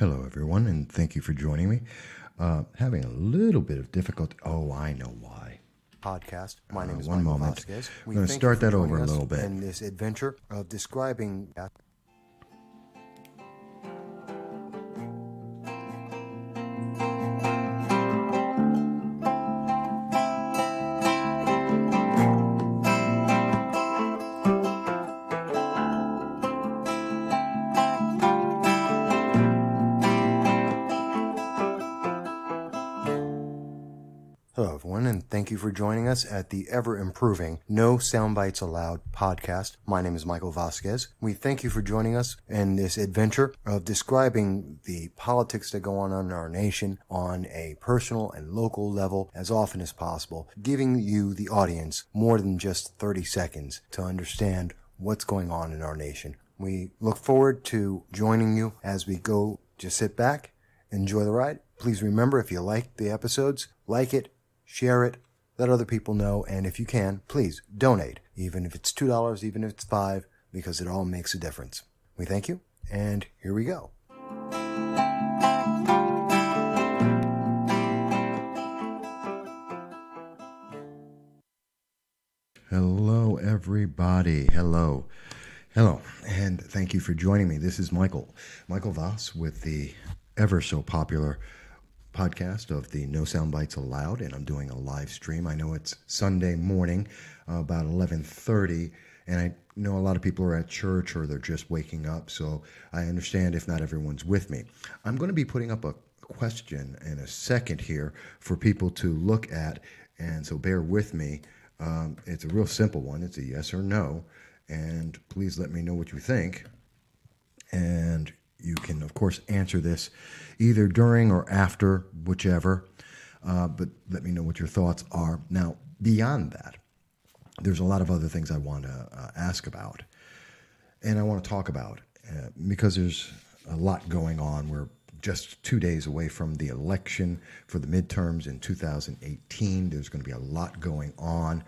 Hello, everyone, and thank you for joining me. Having a little bit of difficulty. Oh, I know why. Podcast. My name is One Michael moment. Vasquez. I'm going to start that over a little bit. In this adventure of describing. Hello, everyone, and thank you for joining us at the ever-improving No Soundbites Allowed podcast. My name is Michael Vasquez. We thank you for joining us in this adventure of describing the politics that go on in our nation on a personal and local level as often as possible, giving you, the audience, more than just 30 seconds to understand what's going on in our nation. We look forward to joining you as we go. Just sit back, enjoy the ride. Please remember, if you like the episodes, like it, share it, let other people know, and if you can, please donate, even if it's $2, even if it's $5, because it all makes a difference. We thank you, and here we go. Hello, everybody. Hello, and thank you for joining me. This is Michael Voss with the ever so popular podcast of the No Soundbites Allowed, and I'm doing a live stream. I know it's Sunday morning, about 11:30, and I know a lot of people are at church or they're just waking up, so I understand if not everyone's with me. I'm going to be putting up a question in a second here for people to look at, and so bear with me. It's a real simple one. It's a yes or no, and please let me know what you think. And you can, of course, answer this either during or after, whichever, but let me know what your thoughts are. Now, beyond that, there's a lot of other things I want to ask about, and I want to talk about, because there's a lot going on. We're just 2 days away from the election for the midterms in 2018. There's going to be a lot going on.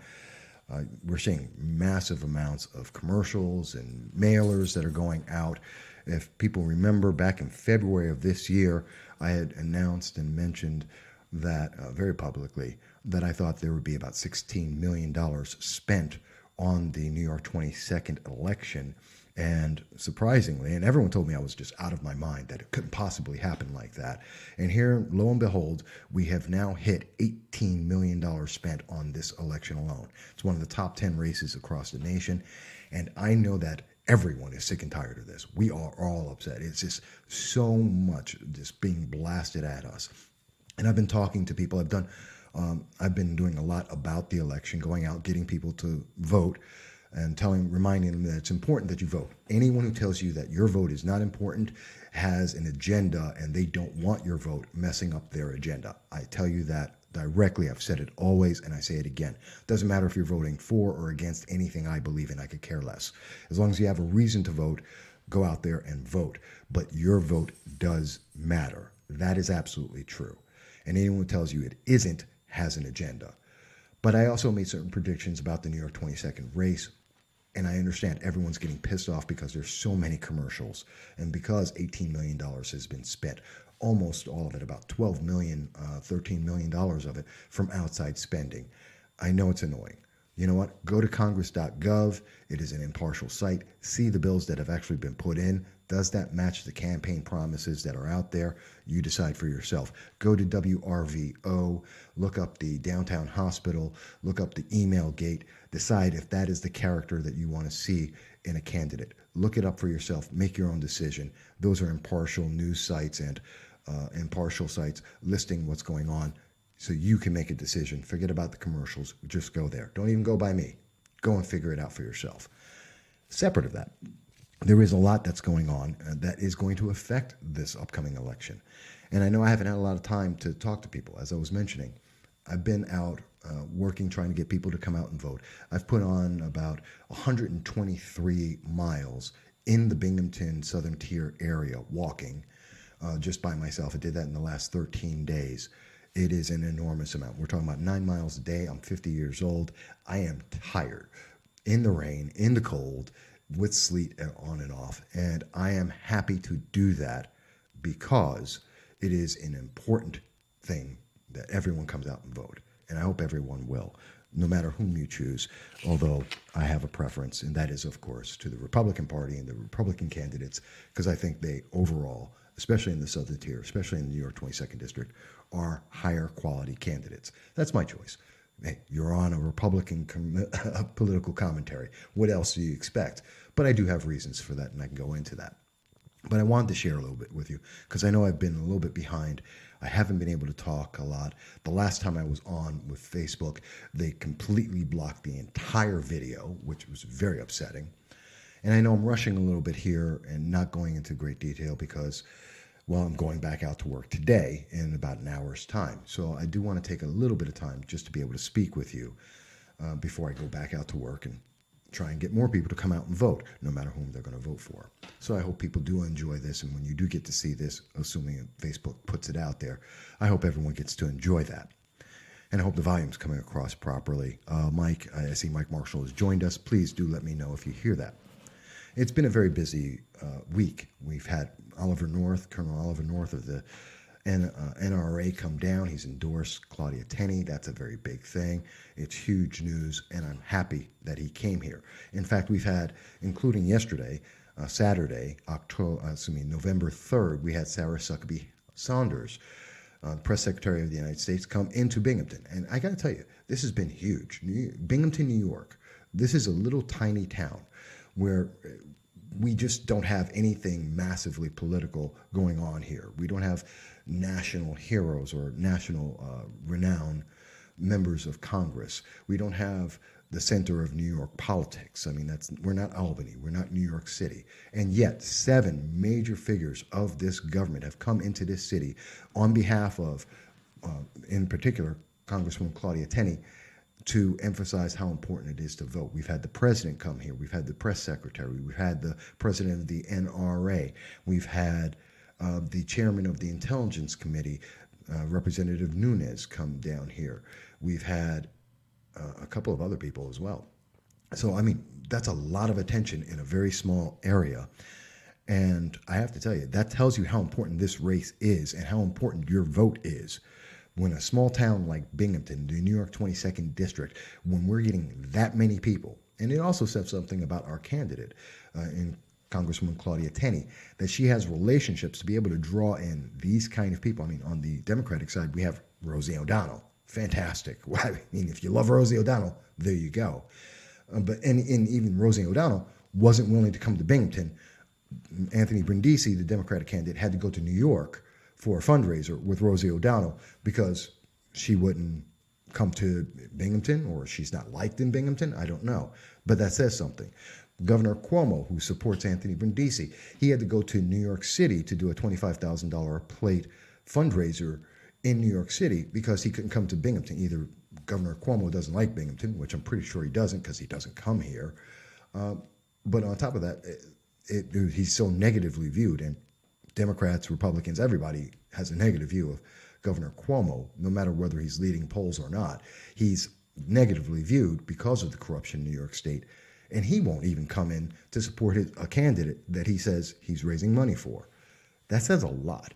We're seeing massive amounts of commercials and mailers that are going out. If people remember, back in February of this year, I had announced and mentioned that very publicly that I thought there would be about $16 million spent on the New York 22nd election. And surprisingly, and everyone told me I was just out of my mind, that it couldn't possibly happen like that. And here, lo and behold, we have now hit $18 million spent on this election alone. It's one of the top 10 races across the nation. And I know that everyone is sick and tired of this. We are all upset. It's just so much just being blasted at us. And I've been talking to people. I've been doing a lot about the election, going out, getting people to vote, and reminding them that it's important that you vote. Anyone who tells you that your vote is not important has an agenda, and they don't want your vote messing up their agenda. I tell you that directly. I've said it always, and I say it again. Doesn't matter if you're voting for or against anything I believe in. I could care less. As long as you have a reason to vote, go out there and vote. But your vote does matter. That is absolutely true. And anyone who tells you it isn't has an agenda. But I also made certain predictions about the New York 22nd race. And I understand everyone's getting pissed off because there's so many commercials, and because $18 million has been spent, almost all of it, about $12 million, $13 million of it, from outside spending. I know it's annoying. You know what? Go to congress.gov. It is an impartial site. See the bills that have actually been put in. Does that match the campaign promises that are out there? You decide for yourself. Go to WRVO, look up the downtown hospital, look up the email gate, decide if that is the character that you want to see in a candidate. Look it up for yourself. Make your own decision. Those are impartial news sites and impartial sites listing what's going on, so you can make a decision. Forget about the commercials. Just go there. Don't even go by me. Go and figure it out for yourself. Separate of that, there is a lot that's going on that is going to affect this upcoming election. And I know I haven't had a lot of time to talk to people, as I was mentioning. I've been out working, trying to get people to come out and vote. I've put on about 123 miles in the Binghamton Southern Tier area walking just by myself. I did that in the last 13 days. It is an enormous amount. We're talking about 9 miles a day. I'm 50 years old. I am tired, in the rain, in the cold, with sleet on and off. And I am happy to do that because it is an important thing that everyone comes out and vote. And I hope everyone will, no matter whom you choose, although I have a preference, and that is, of course, to the Republican Party and the Republican candidates, because I think they overall, especially in the Southern tier, especially in the New York 22nd District, are higher quality candidates. That's my choice. Hey, you're on a Republican political commentary. What else do you expect? But I do have reasons for that, and I can go into that. But I wanted to share a little bit with you because I know I've been a little bit behind. I haven't been able to talk a lot. The last time I was on with Facebook, they completely blocked the entire video, which was very upsetting. And I know I'm rushing a little bit here and not going into great detail because, well, I'm going back out to work today in about an hour's time. So I do want to take a little bit of time just to be able to speak with you before I go back out to work and try and get more people to come out and vote, no matter whom they're going to vote for. So I hope people do enjoy this, and when you do get to see this, assuming Facebook puts it out there, I hope everyone gets to enjoy that. And I hope the volume's coming across properly. Mike, I see Mike Marshall has joined us. Please do let me know if you hear that. It's been a very busy week. We've had Colonel Oliver North of the NRA come down. He's endorsed Claudia Tenney. That's a very big thing. It's huge news, and I'm happy that he came here. In fact, we've had, including yesterday, Saturday, November 3rd, we had Sarah Huckabee Sanders, Press Secretary of the United States, come into Binghamton. And I got to tell you, this has been huge. Binghamton, New York, this is a little tiny town where we just don't have anything massively political going on here. We don't have national heroes or national renowned members of Congress. We don't have the center of New York politics. I mean, we're not Albany, we're not New York City. And yet 7 major figures of this government have come into this city on behalf of, in particular, Congresswoman Claudia Tenney, to emphasize how important it is to vote. We've had the president come here. We've had the press secretary. We've had the president of the NRA. We've had the chairman of the Intelligence Committee, Representative Nunes, come down here. We've had a couple of other people as well. So, I mean, that's a lot of attention in a very small area. And I have to tell you, that tells you how important this race is and how important your vote is. When a small town like Binghamton, the New York 22nd District, when we're getting that many people, and it also says something about our candidate in Congresswoman Claudia Tenney, that she has relationships to be able to draw in these kind of people. I mean, on the Democratic side, we have Rosie O'Donnell. Fantastic. I mean, if you love Rosie O'Donnell, there you go. But even Rosie O'Donnell wasn't willing to come to Binghamton. Anthony Brindisi, the Democratic candidate, had to go to New York for a fundraiser with Rosie O'Donnell because she wouldn't come to Binghamton, or she's not liked in Binghamton. I don't know. But that says something. Governor Cuomo, who supports Anthony Brindisi, he had to go to New York City to do a $25,000 plate fundraiser in New York City because he couldn't come to Binghamton. Either Governor Cuomo doesn't like Binghamton, which I'm pretty sure he doesn't because he doesn't come here. But on top of that, he's so negatively viewed, and Democrats, Republicans, everybody has a negative view of Governor Cuomo, no matter whether he's leading polls or not. He's negatively viewed because of the corruption in New York State, and he won't even come in to support a candidate that he says he's raising money for. That says a lot.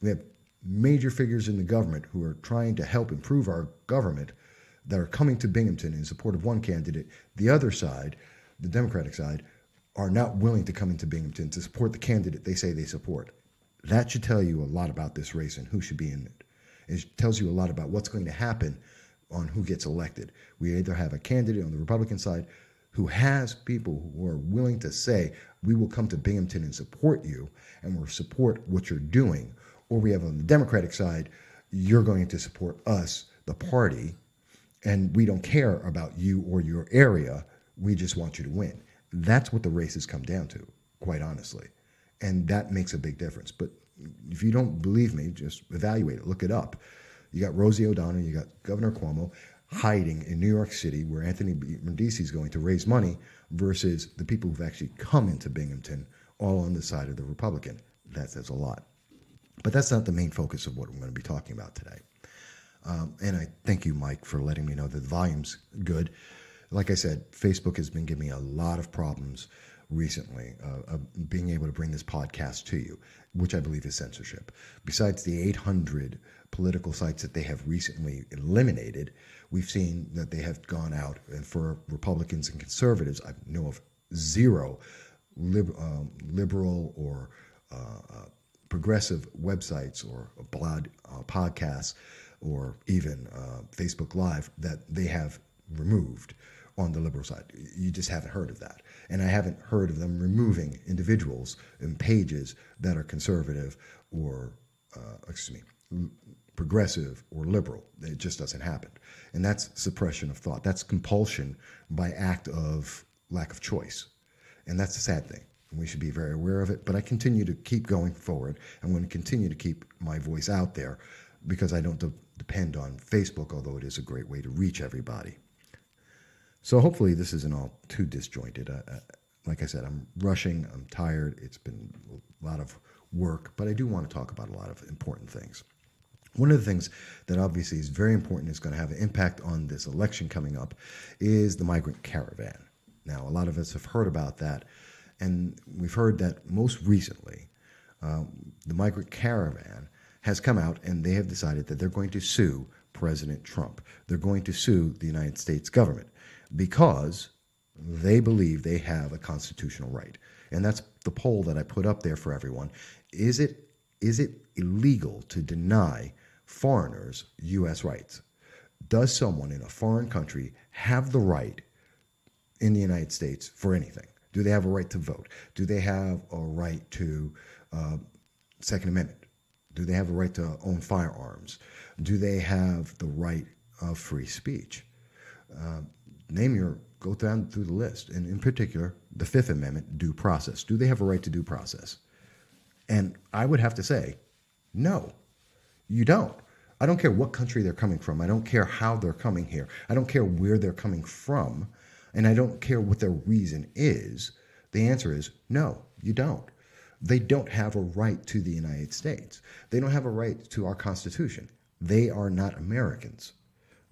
We have major figures in the government who are trying to help improve our government that are coming to Binghamton in support of one candidate. The other side, the Democratic side, are not willing to come into Binghamton to support the candidate they say they support. That should tell you a lot about this race and who should be in it. It tells you a lot about what's going to happen on who gets elected. We either have a candidate on the Republican side who has people who are willing to say, we will come to Binghamton and support you, and we'll support what you're doing. Or we have on the Democratic side, you're going to support us, the party, and we don't care about you or your area. We just want you to win. That's what the race has come down to, quite honestly. And that makes a big difference. But if you don't believe me, just evaluate it. Look it up. You got Rosie O'Donnell, you got Governor Cuomo hiding in New York City where Anthony Brindisi is going to raise money versus the people who've actually come into Binghamton all on the side of the Republican. That says a lot. But that's not the main focus of what I'm going to be talking about today. And I thank you, Mike, for letting me know that the volume's good. Like I said, Facebook has been giving me a lot of problems recently of being able to bring this podcast to you, which I believe is censorship. Besides the 800 political sites that they have recently eliminated, we've seen that they have gone out, and for Republicans and conservatives, I know of zero liberal or progressive websites or blog podcasts or even Facebook Live that they have removed on the liberal side. You just haven't heard of that. And I haven't heard of them removing individuals and pages that are conservative or, progressive or liberal. It just doesn't happen. And that's suppression of thought. That's compulsion by act of lack of choice. And that's a sad thing. And we should be very aware of it. But I continue to keep going forward. I'm going to continue to keep my voice out there because I don't depend on Facebook, although it is a great way to reach everybody. So hopefully this isn't all too disjointed. Like I said, I'm rushing. I'm tired. It's been a lot of work, but I do want to talk about a lot of important things. One of the things that obviously is very important, is going to have an impact on this election coming up, is the migrant caravan. Now, a lot of us have heard about that, and we've heard that most recently, the migrant caravan has come out and they have decided that they're going to sue President Trump. They're going to sue the United States government because they believe they have a constitutional right. And that's the poll that I put up there for everyone. Is it illegal to deny foreigners U.S. rights? Does someone in a foreign country have the right in the United States for anything? Do they have a right to vote? Do they have a right to Second Amendment? Do they have a right to own firearms? Do they have the right of free speech? Go down through the list, and in particular, the Fifth Amendment, due process. Do they have a right to due process? And I would have to say, no, you don't. I don't care what country they're coming from. I don't care how they're coming here. I don't care where they're coming from, and I don't care what their reason is. The answer is no, you don't. They don't have a right to the United States. They don't have a right to our Constitution. They are not Americans.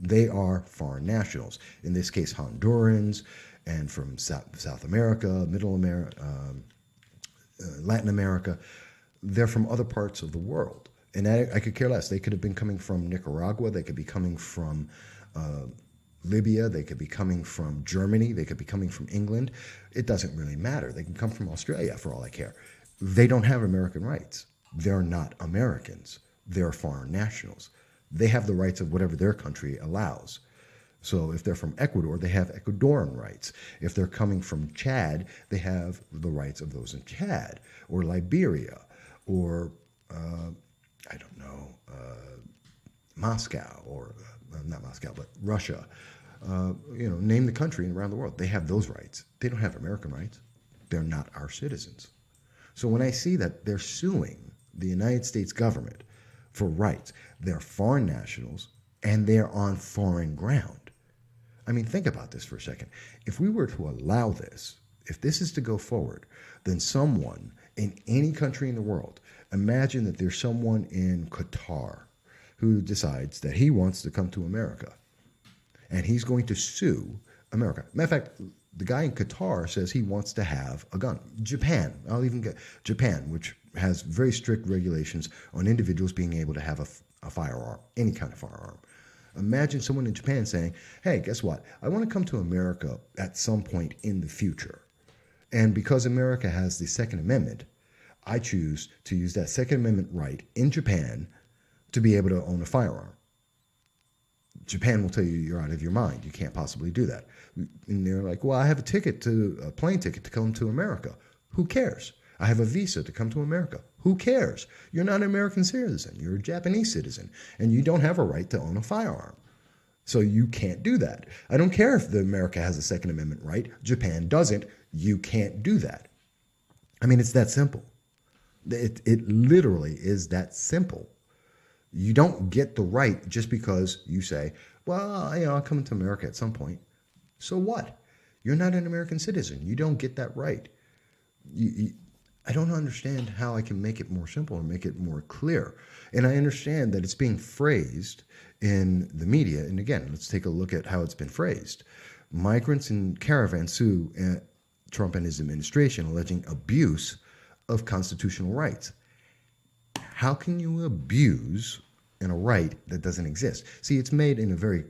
They are foreign nationals, in this case Hondurans, and from South America, Middle America, Latin America. They're from other parts of the world. And I could care less. They could have been coming from Nicaragua. They could be coming from Libya. They could be coming from Germany. They could be coming from England. It doesn't really matter. They can come from Australia for all I care. They don't have American rights. They're not Americans. They're foreign nationals. They have the rights of whatever their country allows. So if they're from Ecuador, they have Ecuadorian rights. If they're coming from Chad, they have the rights of those in Chad, or Liberia, or, Moscow, or not Moscow, but Russia. Name the country around the world. They have those rights. They don't have American rights. They're not our citizens. So when I see that they're suing the United States government for rights, they're foreign nationals and they're on foreign ground. I mean, think about this for a second. If we were to allow this, if this is to go forward, then someone in any country in the world, imagine that there's someone in Qatar who decides that he wants to come to America and he's going to sue America. Matter of fact, the guy in Qatar says he wants to have a gun. Japan, I'll even get Japan, which has very strict regulations on individuals being able to have a firearm, any kind of firearm. Imagine someone in Japan saying, hey, guess what? I want to come to America at some point in the future. And because America has the Second Amendment, I choose to use that Second Amendment right in Japan to be able to own a firearm. Japan will tell you you're out of your mind. You can't possibly do that. And they're like, well, I have a plane ticket to come to America. Who cares? I have a visa to come to America. Who cares? You're not an American citizen. You're a Japanese citizen, and you don't have a right to own a firearm. So you can't do that. I don't care if America has a Second Amendment right. Japan doesn't. You can't do that. I mean, it's that simple. It literally is that simple. You don't get the right just because you say, well, I'll come to America at some point. So what? You're not an American citizen. You don't get that right. I don't understand how I can make it more simple and make it more clear. And I understand that it's being phrased in the media. And again, let's take a look at how it's been phrased. Migrants and caravans sue Trump and his administration alleging abuse of constitutional rights. How can you abuse in a right that doesn't exist? See, it's made in a very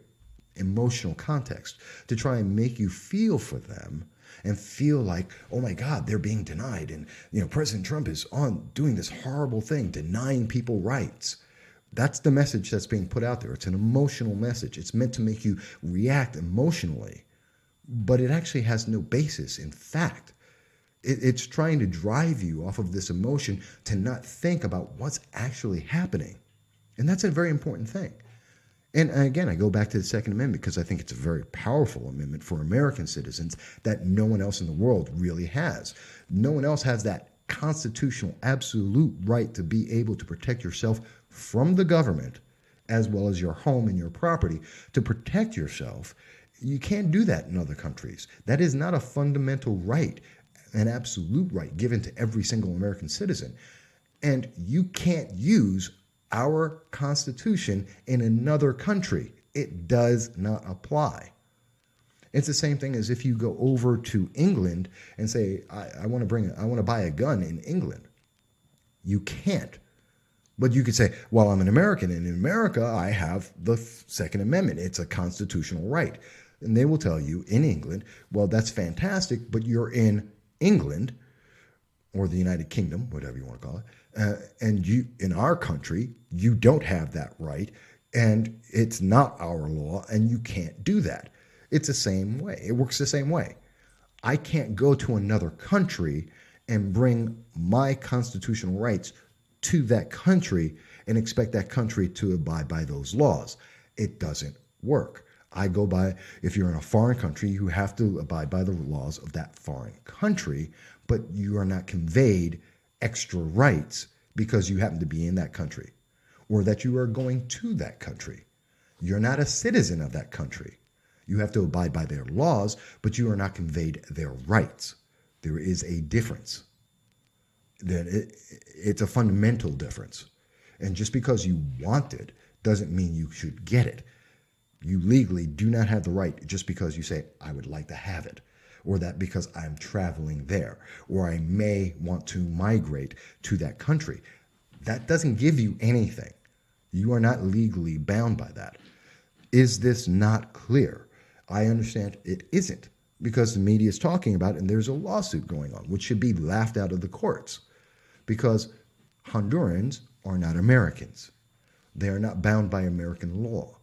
emotional context to try and make you feel for them and feel like, oh my God, they're being denied. And, President Trump is on doing this horrible thing, denying people rights. That's the message that's being put out there. It's an emotional message. It's meant to make you react emotionally, but it actually has no basis in fact. It's trying to drive you off of this emotion to not think about what's actually happening. And that's a very important thing. And again, I go back to the Second Amendment because I think it's a very powerful amendment for American citizens that no one else in the world really has. No one else has that constitutional absolute right to be able to protect yourself from the government, as well as your home and your property, to protect yourself. You can't do that in other countries. That is not a fundamental right, an absolute right given to every single American citizen. And you can't use our Constitution in another country. It does not apply. It's the same thing as if you go over to England and say, I want to buy a gun in England. You can't. But you could say, well, I'm an American, and in America, I have the Second Amendment. It's a constitutional right. And they will tell you in England, well, that's fantastic, but you're in England or the United Kingdom, whatever you want to call it, and you, in our country, you don't have that right, and it's not our law, and you can't do that. It's the same way. It works the same way. I can't go to another country and bring my constitutional rights to that country and expect that country to abide by those laws. It doesn't work. If you're in a foreign country, you have to abide by the laws of that foreign country, but you are not conveyed extra rights because you happen to be in that country or that you are going to that country. You're not a citizen of that country. You have to abide by their laws, but you are not conveyed their rights. There is a difference. It's a fundamental difference. And just because you want it doesn't mean you should get it. You legally do not have the right just because you say, I would like to have it, or that because I'm traveling there, or I may want to migrate to that country. That doesn't give you anything. You are not legally bound by that. Is this not clear? I understand it isn't, because the media is talking about it and there's a lawsuit going on, which should be laughed out of the courts, because Hondurans are not Americans. They are not bound by American law.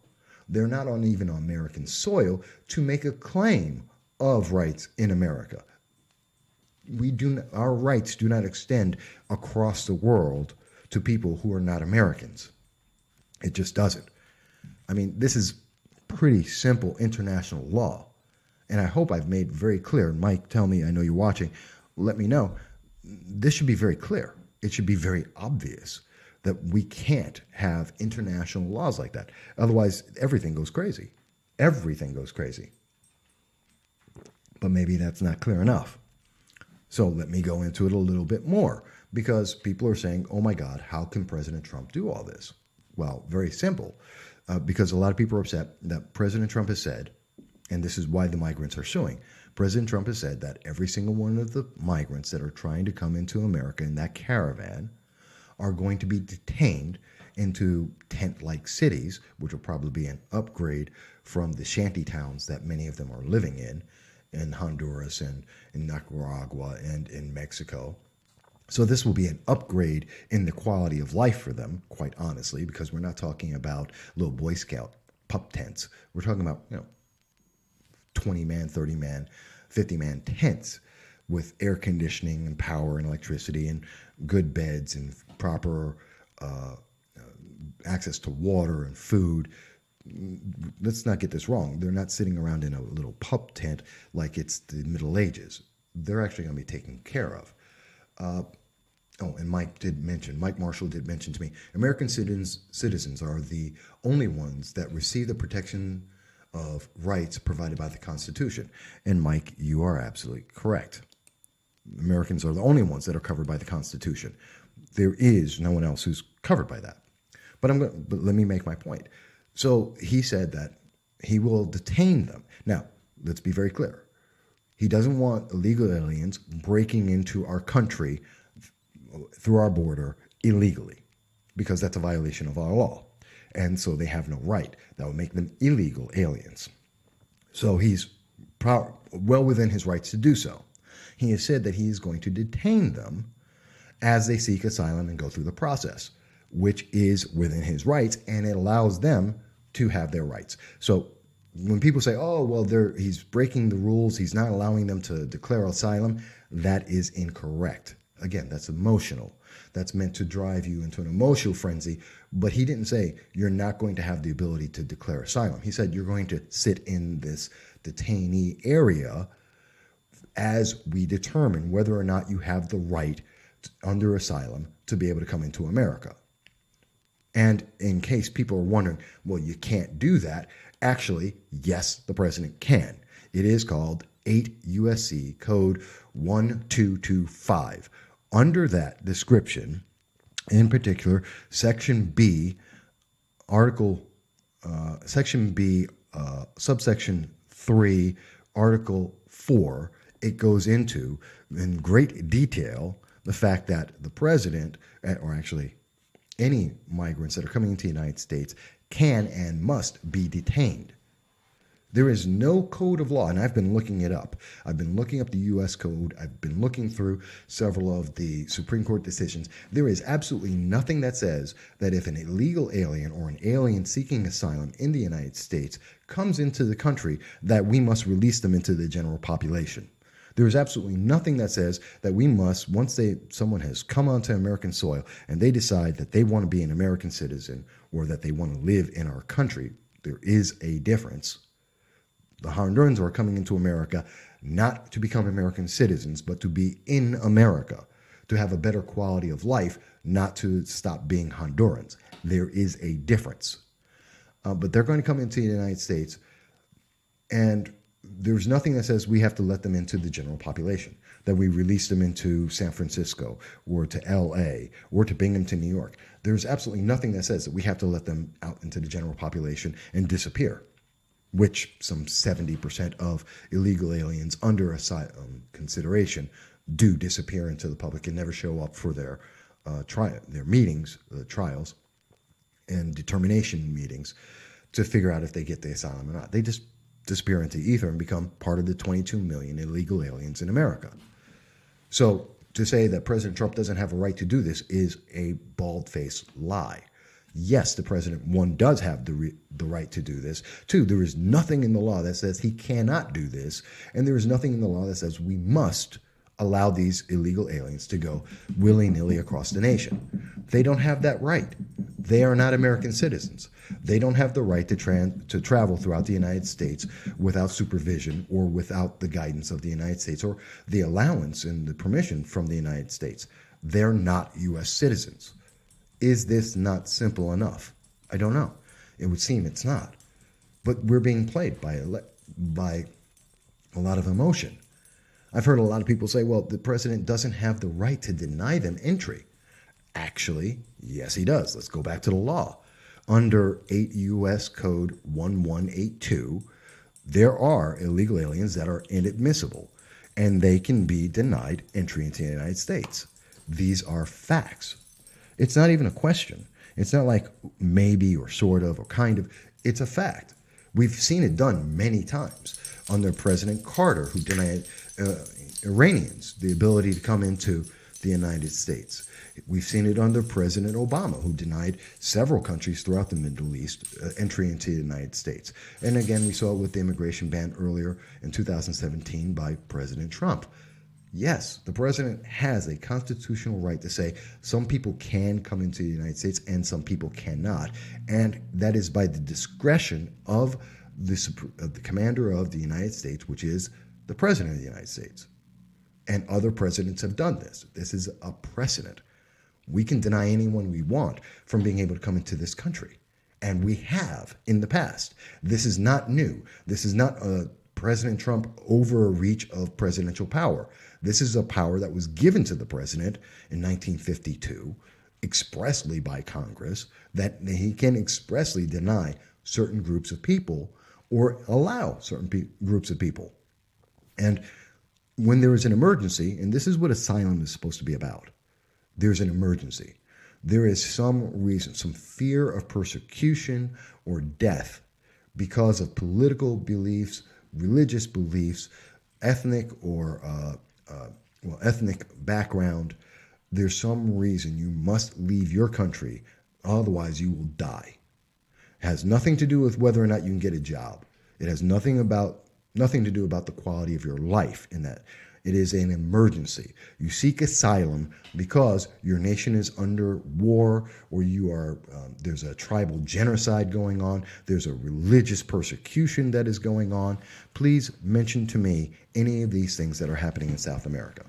They're not even on American soil to make a claim of rights in America. Our rights do not extend across the world to people who are not Americans. It just doesn't. I mean, this is pretty simple international law. And I hope I've made very clear. Mike, tell me, I know you're watching, let me know. This should be very clear. It should be very obvious that we can't have international laws like that. Otherwise, everything goes crazy. Everything goes crazy. But maybe that's not clear enough. So let me go into it a little bit more, because people are saying, oh my God, how can President Trump do all this? Well, very simple. Because a lot of people are upset that President Trump has said, and this is why the migrants are suing, President Trump has said that every single one of the migrants that are trying to come into America in that caravan are going to be detained into tent-like cities, which will probably be an upgrade from the shanty towns that many of them are living in Honduras and in Nicaragua and in Mexico. So this will be an upgrade in the quality of life for them, quite honestly, because we're not talking about little Boy Scout pup tents. We're talking about 20-man, 30-man, 50-man tents with air conditioning and power and electricity and good beds and proper access to water and food. Let's not get this wrong. They're not sitting around in a little pup tent like it's the Middle Ages. They're actually going to be taken care of. And Mike Marshall did mention to me, American citizens are the only ones that receive the protection of rights provided by the Constitution. And Mike, you are absolutely correct. Americans are the only ones that are covered by the Constitution. There is no one else who's covered by that. But let me make my point. So he said that he will detain them. Now, let's be very clear. He doesn't want illegal aliens breaking into our country through our border illegally, because that's a violation of our law. And so they have no right. That would make them illegal aliens. So he's well within his rights to do so. He has said that he is going to detain them as they seek asylum and go through the process, which is within his rights, and it allows them to have their rights. So when people say, oh, well, he's breaking the rules, he's not allowing them to declare asylum, that is incorrect. Again, that's emotional. That's meant to drive you into an emotional frenzy. But he didn't say you're not going to have the ability to declare asylum. He said you're going to sit in this detainee area as we determine whether or not you have the right under asylum to be able to come into America. And in case people are wondering, well, you can't do that. Actually, yes, the president can. It is called 8 U.S.C. Code 1225. Under that description, in particular, Section B, subsection 3, Article 4, it goes into, in great detail, the fact that the president, or actually any migrants that are coming into the United States, can and must be detained. There is no code of law, and I've been looking it up. I've been looking up the U.S. Code. I've been looking through several of the Supreme Court decisions. There is absolutely nothing that says that if an illegal alien or an alien seeking asylum in the United States comes into the country, that we must release them into the general population. There is absolutely nothing that says that we must, once someone has come onto American soil and they decide that they want to be an American citizen or that they want to live in our country, there is a difference. The Hondurans are coming into America not to become American citizens, but to be in America, to have a better quality of life, not to stop being Hondurans. There is a difference. But they're going to come into the United States, and there's nothing that says we have to let them into the general population, that we release them into San Francisco or to L.A. or to Binghamton, New York. There's absolutely nothing that says that we have to let them out into the general population and disappear, which some 70% of illegal aliens under asylum consideration do disappear into the public and never show up for their meetings, trials, and determination meetings to figure out if they get the asylum or not. They just disappear into ether and become part of the 22 million illegal aliens in America. So to say that President Trump doesn't have a right to do this is a bald-faced lie. Yes, the president, one, does have the right to do this. Two, there is nothing in the law that says he cannot do this. And there is nothing in the law that says we must allow these illegal aliens to go willy-nilly across the nation. They don't have that right. They are not American citizens. They don't have the right to travel throughout the United States without supervision or without the guidance of the United States or the allowance and the permission from the United States. They're not U.S. citizens. Is this not simple enough? I don't know. It would seem it's not. But we're being played by a lot of emotion. I've heard a lot of people say, well, the president doesn't have the right to deny them entry. Actually, yes, he does. Let's go back to the law. Under 8 U.S. Code 1182, there are illegal aliens that are inadmissible, and they can be denied entry into the United States. These are facts. It's not even a question. It's not like maybe or sort of or kind of. It's a fact. We've seen it done many times under President Carter, who denied Iranians the ability to come into the United States. We've seen it under President Obama, who denied several countries throughout the Middle East entry into the United States. And again, we saw it with the immigration ban earlier in 2017 by President Trump. Yes, the president has a constitutional right to say some people can come into the United States and some people cannot. And that is by the discretion of the commander of the United States, which is the president of the United States. And other presidents have done this. This is a precedent. We can deny anyone we want from being able to come into this country. And we have in the past. This is not new. This is not President Trump overreach of presidential power. This is a power that was given to the president in 1952 expressly by Congress, that he can expressly deny certain groups of people or allow certain groups of people. And when there is an emergency, and this is what asylum is supposed to be about, there's an emergency. There is some reason, some fear of persecution or death because of political beliefs, religious beliefs, ethnic or ethnic background. There's some reason you must leave your country, otherwise you will die. It has nothing to do with whether or not you can get a job. It has nothing to do about the quality of your life in that. It is an emergency. You seek asylum because your nation is under war, or there's a tribal genocide going on. There's a religious persecution that is going on. Please mention to me any of these things that are happening in South America.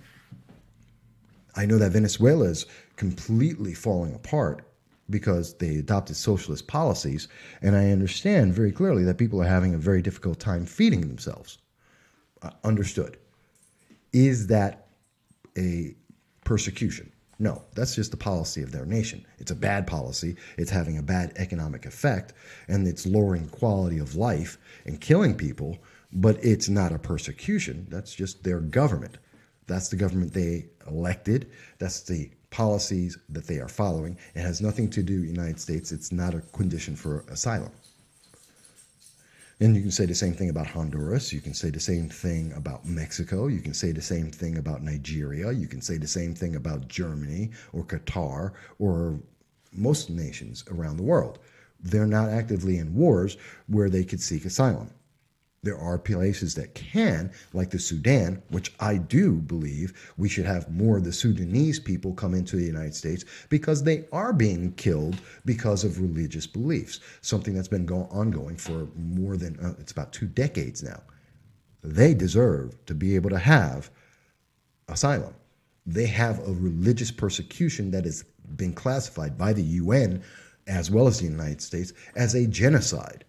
I know that Venezuela is completely falling apart because they adopted socialist policies, and I understand very clearly that people are having a very difficult time feeding themselves. Understood. Is that a persecution? No, that's just the policy of their nation. It's a bad policy. It's having a bad economic effect, and it's lowering quality of life and killing people, but it's not a persecution. That's just their government. That's the government they elected. That's the policies that they are following. It has nothing to do with the United States. It's not a condition for asylum. And you can say the same thing about Honduras. You can say the same thing about Mexico. You can say the same thing about Nigeria. You can say the same thing about Germany or Qatar or most nations around the world. They're not actively in wars where they could seek asylum. There are places that can, like the Sudan, which I do believe we should have more of the Sudanese people come into the United States because they are being killed because of religious beliefs, something that's been ongoing for more than, it's about 2 decades now. They deserve to be able to have asylum. They have a religious persecution that has been classified by the UN as well as the United States as a genocide.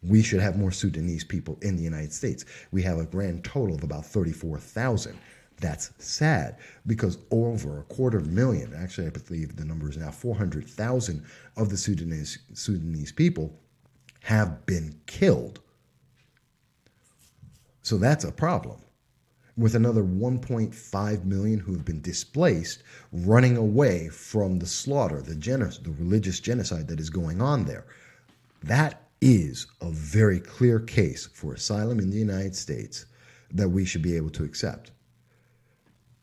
We should have more Sudanese people in the United States. We have a grand total of about 34,000. That's sad because over 250,000, actually I believe the number is now 400,000 of the Sudanese people have been killed. So that's a problem. With another 1.5 million who have been displaced, running away from the slaughter, the religious genocide that is going on there. That is a very clear case for asylum in the United States that we should be able to accept.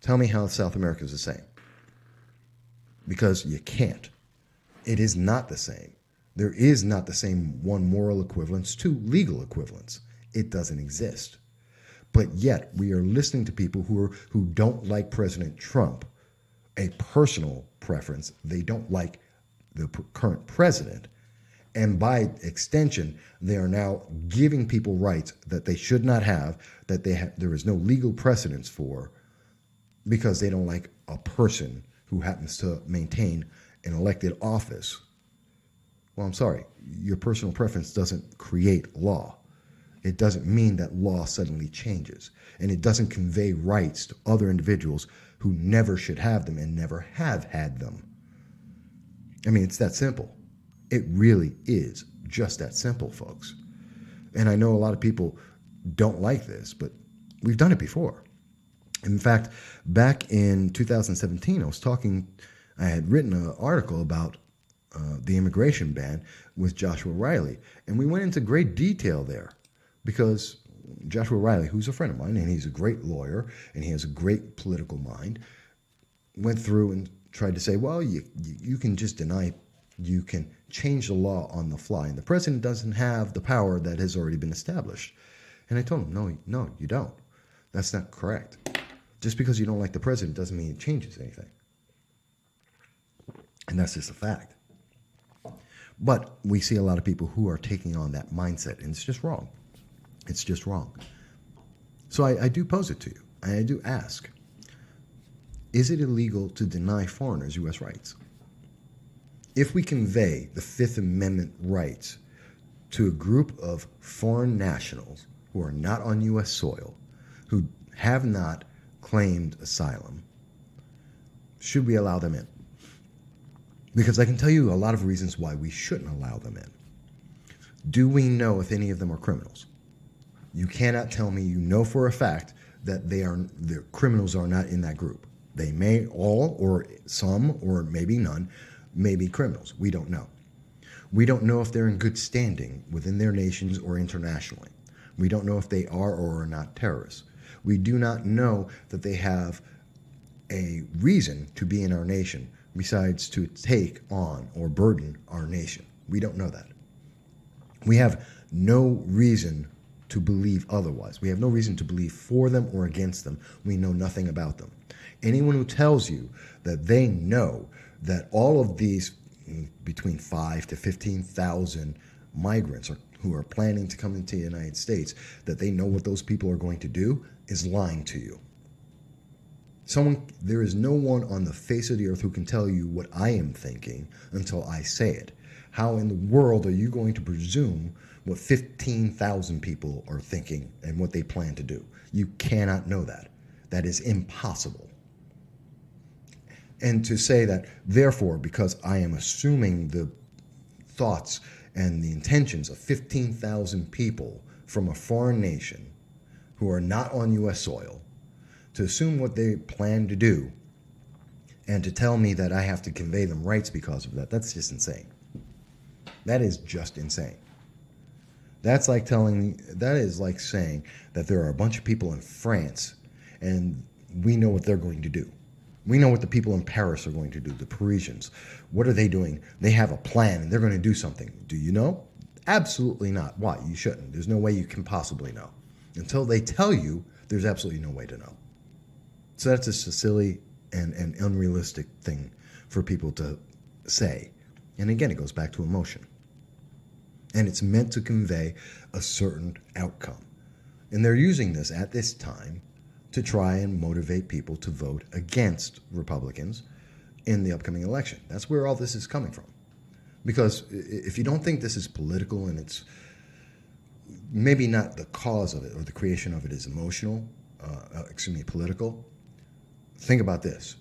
Tell me how South America is the same. Because you can't. It is not the same. There is not the same one moral equivalence, two legal equivalence. It doesn't exist. But yet we are listening to people who don't like President Trump, a personal preference. They don't like the current president. And by extension, they are now giving people rights that they should not have, that there is no legal precedence for, because they don't like a person who happens to maintain an elected office. Well, I'm sorry, your personal preference doesn't create law. It doesn't mean that law suddenly changes. And it doesn't convey rights to other individuals who never should have them and never have had them. I mean, it's that simple. It really is just that simple, folks. And I know a lot of people don't like this, but we've done it before. In fact, back in 2017, I had written an article about the immigration ban with Joshua Riley. And we went into great detail there because Joshua Riley, who's a friend of mine, and he's a great lawyer, and he has a great political mind, went through and tried to say, well, you can just deny, you can change the law on the fly. And the president doesn't have the power that has already been established. And I told him, no, you don't. That's not correct. Just because you don't like the president doesn't mean it changes anything. And that's just a fact. But we see a lot of people who are taking on that mindset, and it's just wrong. It's just wrong. So I do pose it to you, and I do ask, is it illegal to deny foreigners U.S. rights? If we convey the Fifth Amendment rights to a group of foreign nationals who are not on U.S. soil, who have not claimed asylum, should we allow them in? Because I can tell you a lot of reasons why we shouldn't allow them in. Do we know if any of them are criminals? You cannot tell me you know for a fact that the criminals are not in that group. They may all, or some, or maybe none, may be criminals. We don't know. We don't know if they're in good standing within their nations or internationally. We don't know if they are or are not terrorists. We do not know that they have a reason to be in our nation besides to take on or burden our nation. We don't know that. We have no reason to believe otherwise. We have no reason to believe for them or against them. We know nothing about them. Anyone who tells you that they know that all of these between 5 to 15,000 migrants who are planning to come into the United States, that they know what those people are going to do, is lying to you. There is no one on the face of the earth who can tell you what I am thinking until I say it. How in the world are you going to presume what 15,000 people are thinking and what they plan to do? You cannot know that. That is impossible. And to say that, therefore, because I am assuming the thoughts and the intentions of 15,000 people from a foreign nation who are not on U.S. soil, to assume what they plan to do and to tell me that I have to convey them rights because of that, that's just insane. That is just insane. That is like saying that there are a bunch of people in France and we know what they're going to do. We know what the people in Paris are going to do, the Parisians. What are they doing? They have a plan and they're going to do something. Do you know? Absolutely not. Why? You shouldn't. There's no way you can possibly know. Until they tell you, there's absolutely no way to know. So that's just a silly and unrealistic thing for people to say. And again, it goes back to emotion. And it's meant to convey a certain outcome. And they're using this at this time to try and motivate people to vote against Republicans in the upcoming election. That's where all this is coming from. Because if you don't think this is political and it's maybe not the cause of it or the creation of it is political, think about this.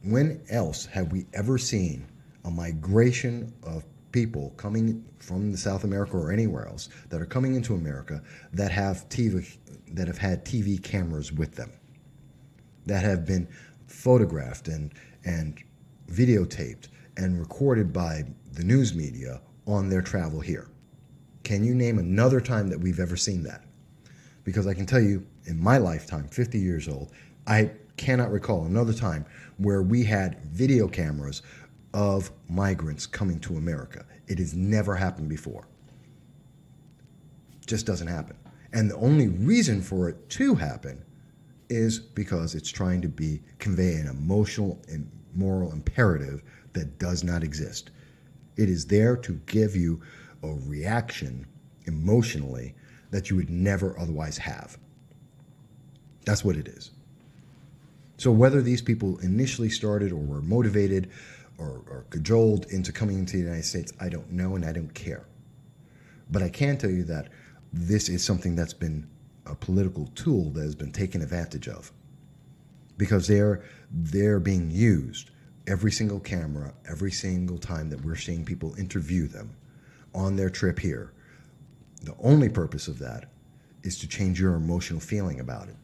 When else have we ever seen a migration of people coming from South America or anywhere else that are coming into America that have had TV cameras with them, that have been photographed and videotaped and recorded by the news media on their travel here? Can you name another time that we've ever seen that? Because I can tell you, in my lifetime, 50 years old, I cannot recall another time where we had video cameras of migrants coming to America. It has never happened before. Just doesn't happen. And the only reason for it to happen is because it's trying to convey an emotional and moral imperative that does not exist. It is there to give you a reaction emotionally that you would never otherwise have. That's what it is. So whether these people initially started or were motivated or cajoled into coming into the United States, I don't know and I don't care. But I can tell you that this is something that's been a political tool that has been taken advantage of, because they're being used. Every single camera, every single time that we're seeing people interview them on their trip here, the only purpose of that is to change your emotional feeling about it,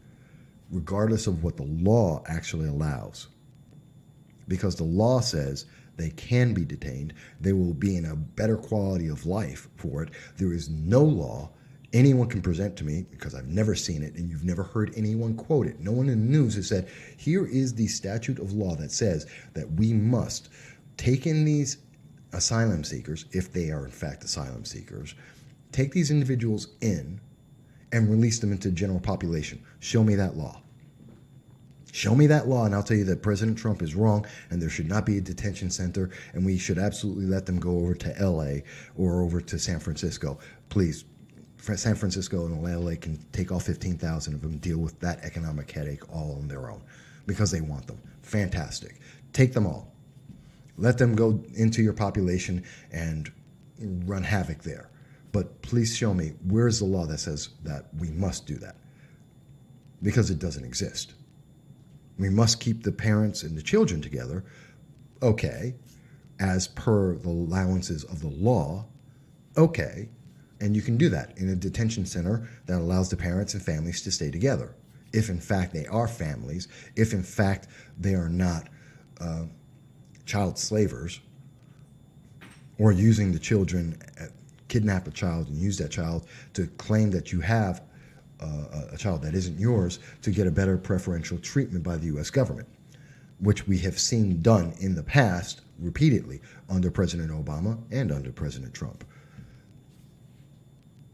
regardless of what the law actually allows. Because the law says they can be detained, they will be in a better quality of life for it. There is no law anyone can present to me, because I've never seen it and you've never heard anyone quote it. No one in the news has said, here is the statute of law that says that we must take in these asylum seekers, if they are in fact asylum seekers, take these individuals in and release them into the general population. Show me that law. Show me that law, and I'll tell you that President Trump is wrong, and there should not be a detention center, and we should absolutely let them go over to L.A. or over to San Francisco. Please, San Francisco and LA can take all 15,000 of them, deal with that economic headache all on their own, because they want them. Fantastic. Take them all. Let them go into your population and run havoc there. But please show me, where's the law that says that we must do that? Because it doesn't exist. We must keep the parents and the children together, okay, as per the allowances of the law, okay, and you can do that in a detention center that allows the parents and families to stay together. if in fact they are families, if in fact they are not child slavers, or using the children, kidnap a child and use that child to claim that you have a child that isn't yours to get a better preferential treatment by the U.S. government, which we have seen done in the past repeatedly under President Obama and under President Trump.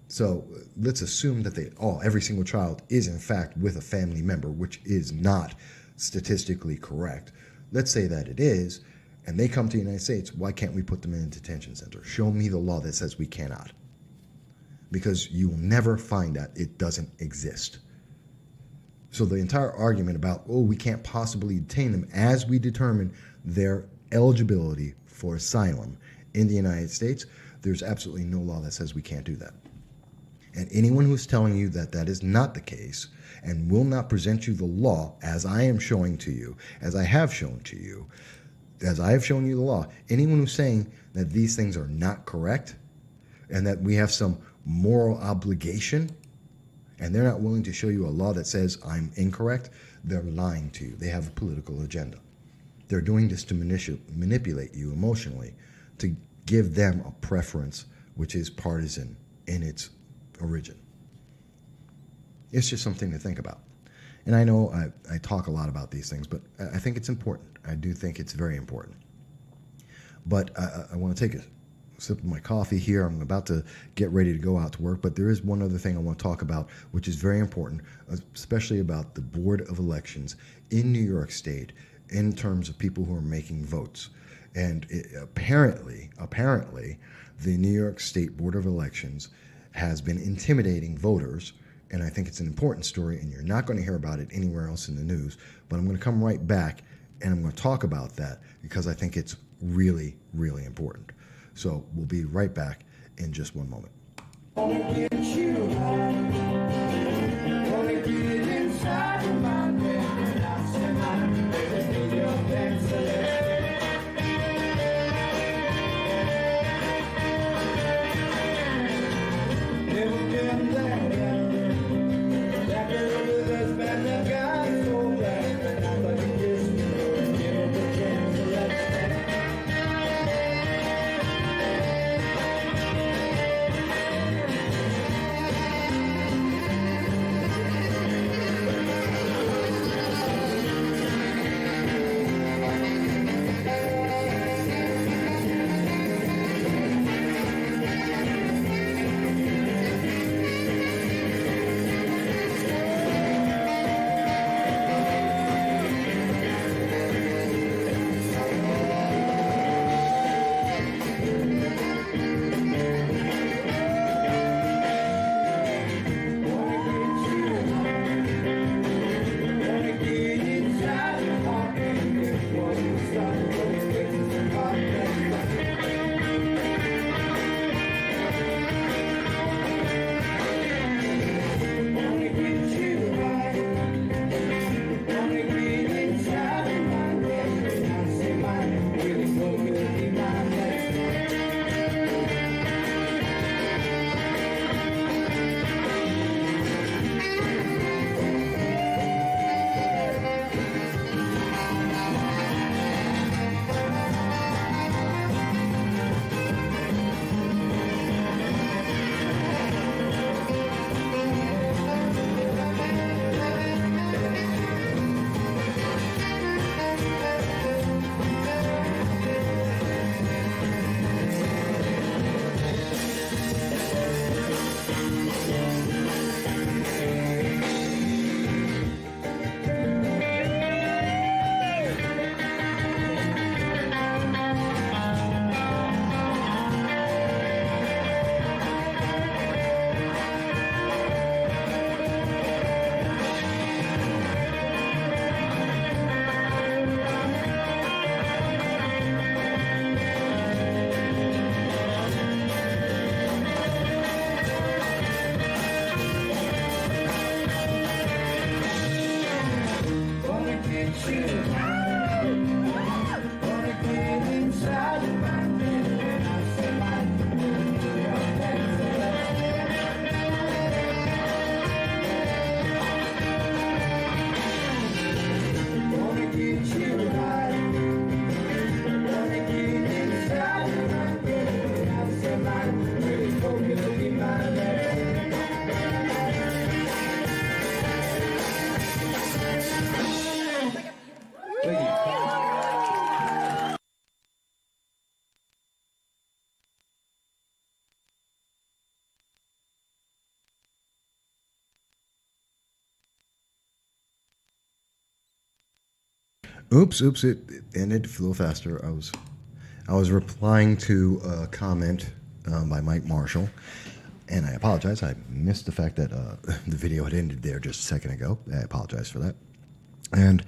So let's assume that every single child is in fact with a family member, which is not statistically correct. Let's say that it is, and they come to the United States. Why can't we put them in a detention center? Show me the law that says we cannot. Because you will never find that. It doesn't exist. So the entire argument about, we can't possibly detain them as we determine their eligibility for asylum in the United States, there's absolutely no law that says we can't do that. And anyone who's telling you that that is not the case and will not present you the law as I am showing to you, as I have shown to you, as I have shown you the law, anyone who's saying that these things are not correct and that we have some moral obligation and they're not willing to show you a law that says I'm incorrect, they're lying to you. They have a political agenda. They're doing this to manipulate you emotionally, to give them a preference which is partisan in its origin. It's just something to think about. And I know I talk a lot about these things, but I think it's important. I do think it's very important. But I want to take a sip of my coffee here. I'm about to get ready to go out to work, but there is one other thing I want to talk about, which is very important, especially about the Board of Elections in New York State in terms of people who are making votes. And apparently, the New York State Board of Elections has been intimidating voters, and I think it's an important story, and you're not going to hear about it anywhere else in the news, but I'm going to come right back, and I'm going to talk about that because I think it's really, really important. So we'll be right back in just one moment. Oops, it ended a little faster. I was replying to a comment by Mike Marshall, and I apologize. I missed the fact that the video had ended there just a second ago. I apologize for that. And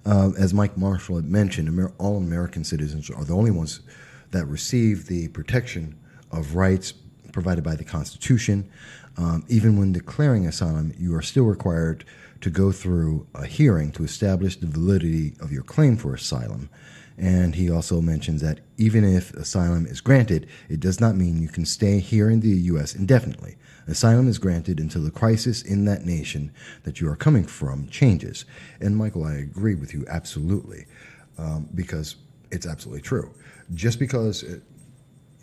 as Mike Marshall had mentioned, all American citizens are the only ones that receive the protection of rights provided by the Constitution. Even when declaring asylum, you are still required to go through a hearing to establish the validity of your claim for asylum. And he also mentions that even if asylum is granted, it does not mean you can stay here in the U.S. indefinitely. Asylum is granted until the crisis in that nation that you are coming from changes. And Michael, I agree with you absolutely, because it's absolutely true. Just because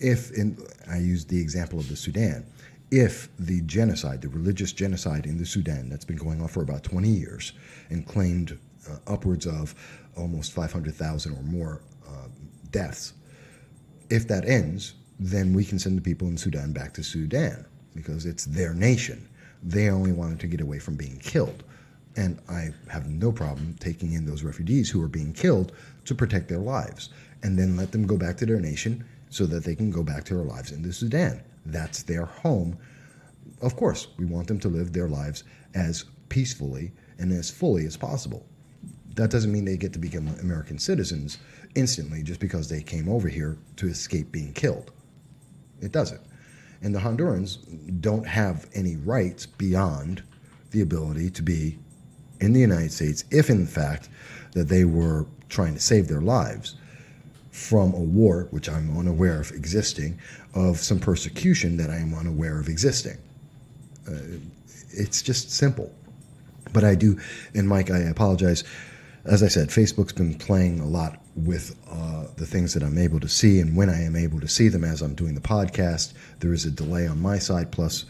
I used the example of the Sudan, if the genocide, the religious genocide in the Sudan that's been going on for about 20 years and claimed upwards of almost 500,000 or more deaths, if that ends, then we can send the people in Sudan back to Sudan because it's their nation. They only wanted to get away from being killed. And I have no problem taking in those refugees who are being killed to protect their lives and then let them go back to their nation so that they can go back to their lives in the Sudan. That's their home. Of course, we want them to live their lives as peacefully and as fully as possible. That doesn't mean they get to become American citizens instantly just because they came over here to escape being killed. It doesn't. And the Hondurans don't have any rights beyond the ability to be in the United States if, in fact, that they were trying to save their lives from a war, which I'm unaware of existing, of some persecution that I am unaware of existing. It's just simple. But I do, and Mike, I apologize. As I said, Facebook's been playing a lot with the things that I'm able to see, and when I am able to see them as I'm doing the podcast, there is a delay on my side, plus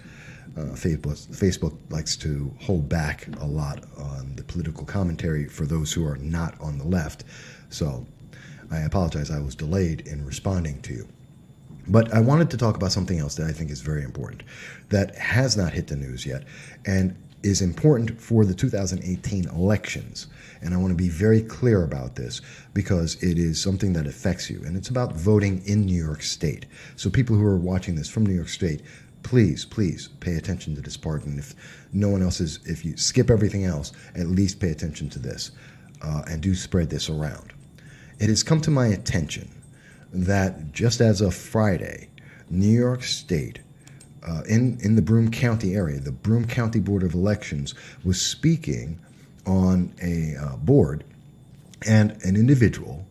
Facebook likes to hold back a lot on the political commentary for those who are not on the left. So I apologize, I was delayed in responding to you. But I wanted to talk about something else that I think is very important, that has not hit the news yet, and is important for the 2018 elections. And I want to be very clear about this because it is something that affects you. And it's about voting in New York State. So people who are watching this from New York State, please pay attention to this part. And if no one else is, if you skip everything else, at least pay attention to this and do spread this around. It has come to my attention that just as of Friday, New York State, in the Broome County area, the Broome County Board of Elections was speaking on a board, and an individual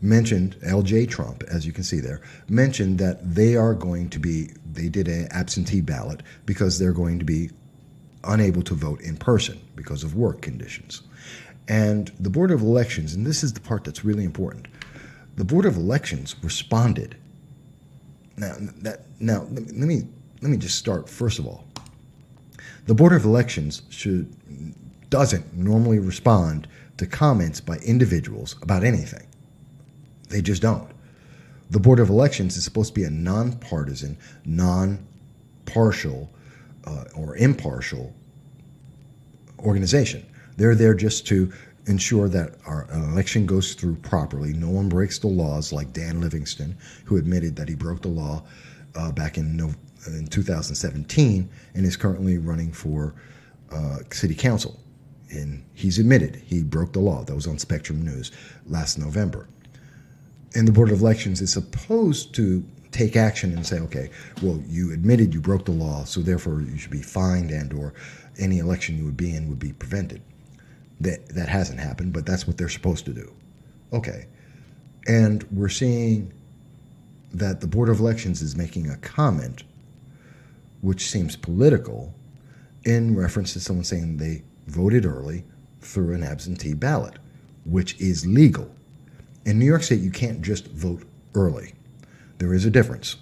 mentioned, L.J. Trump, as you can see there, mentioned that they did an absentee ballot because they're going to be unable to vote in person because of work conditions. And the Board of Elections, and this is the part that's really important, the Board of Elections responded. Now let me just start first of all. The Board of Elections doesn't normally respond to comments by individuals about anything. They just don't. The Board of Elections is supposed to be a nonpartisan, non-partial, or impartial organization. They're there just to ensure that our election goes through properly. No one breaks the laws, like Dan Livingston, who admitted that he broke the law back in 2017 and is currently running for city council. And he's admitted he broke the law. That was on Spectrum News last November. And the Board of Elections is supposed to take action and say, okay, well, you admitted you broke the law, so therefore you should be fined and or any election you would be in would be prevented. That hasn't happened, but that's what they're supposed to do. Okay. And we're seeing that the Board of Elections is making a comment which seems political in reference to someone saying they voted early through an absentee ballot, which is legal. In New York State, you can't just vote early. There is a difference.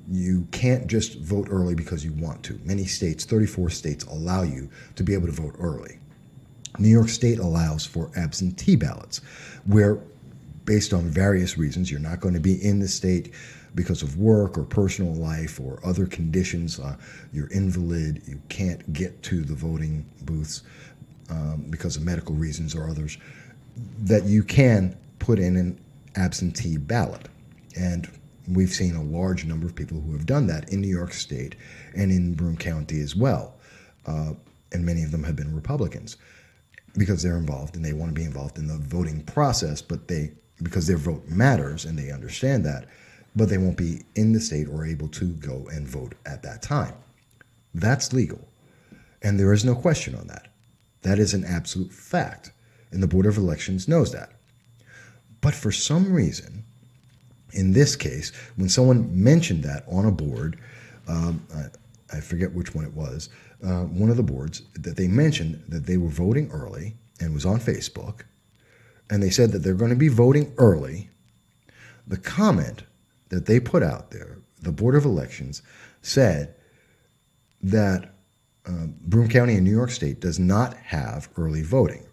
You can't just vote early because you want to. Many states, 34 states, allow you to be able to vote early. New York State allows for absentee ballots, where, based on various reasons, you're not going to be in the state because of work or personal life or other conditions. You're invalid. You can't get to the voting booths because of medical reasons or others. that you can put in an absentee ballot. And we've seen a large number of people who have done that in New York State and in Broome County as well. And many of them have been Republicans because they're involved and they want to be involved in the voting process, but because their vote matters and they understand that, but they won't be in the state or able to go and vote at that time. That's legal. And there is no question on that. That is an absolute fact. And the Board of Elections knows that. But for some reason, in this case, when someone mentioned that on a board, I forget which one it was, one of the boards, that they mentioned that they were voting early and was on Facebook, and they said that they're going to be voting early, the comment that they put out there, the Board of Elections, said that Broome County in New York State does not have early voting.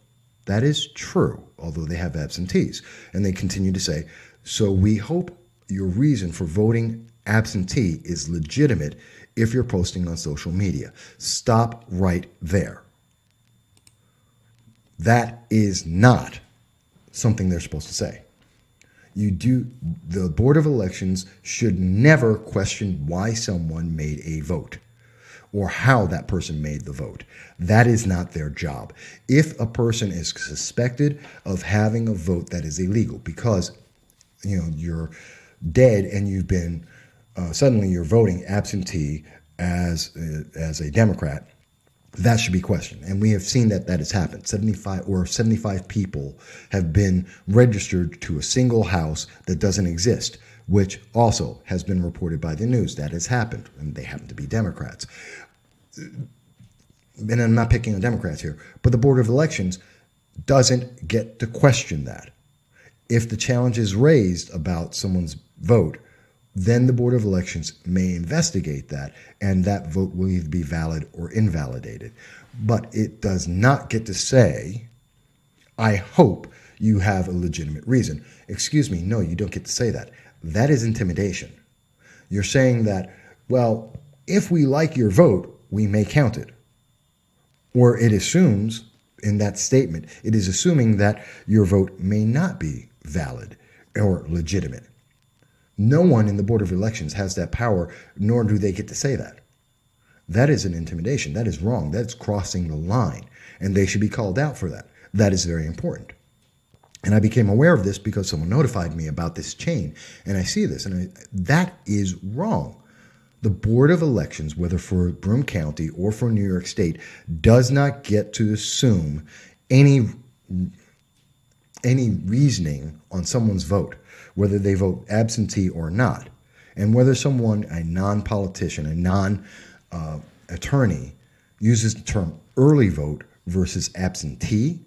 That is true, although they have absentees. And they continue to say, so we hope your reason for voting absentee is legitimate if you're posting on social media. Stop right there. That is not something they're supposed to say. The Board of Elections should never question why someone made a vote or how that person made the vote. That is not their job. If a person is suspected of having a vote that is illegal because you're dead and you've been suddenly you're voting absentee as a Democrat, that should be questioned. And we have seen that has happened. 75 people have been registered to a single house that doesn't exist, which also has been reported by the news. That has happened, and they happen to be Democrats. And I'm not picking on Democrats here, but the Board of Elections doesn't get to question that. If the challenge is raised about someone's vote, then the Board of Elections may investigate that, and that vote will either be valid or invalidated. But it does not get to say, I hope you have a legitimate reason. Excuse me, no, you don't get to say that. That is intimidation. You're saying that, well, if we like your vote, we may count it. Or it assumes, in that statement, it is assuming that your vote may not be valid or legitimate. No one in the Board of Elections has that power, nor do they get to say that. That is an intimidation. That is wrong. That's crossing the line, and they should be called out for that. That is very important. And I became aware of this because someone notified me about this chain, and I see this, and that is wrong. The Board of Elections, whether for Broome County or for New York State, does not get to assume any reasoning on someone's vote, whether they vote absentee or not. And whether someone, a non-politician, a non-attorney, uses the term early vote versus absentee,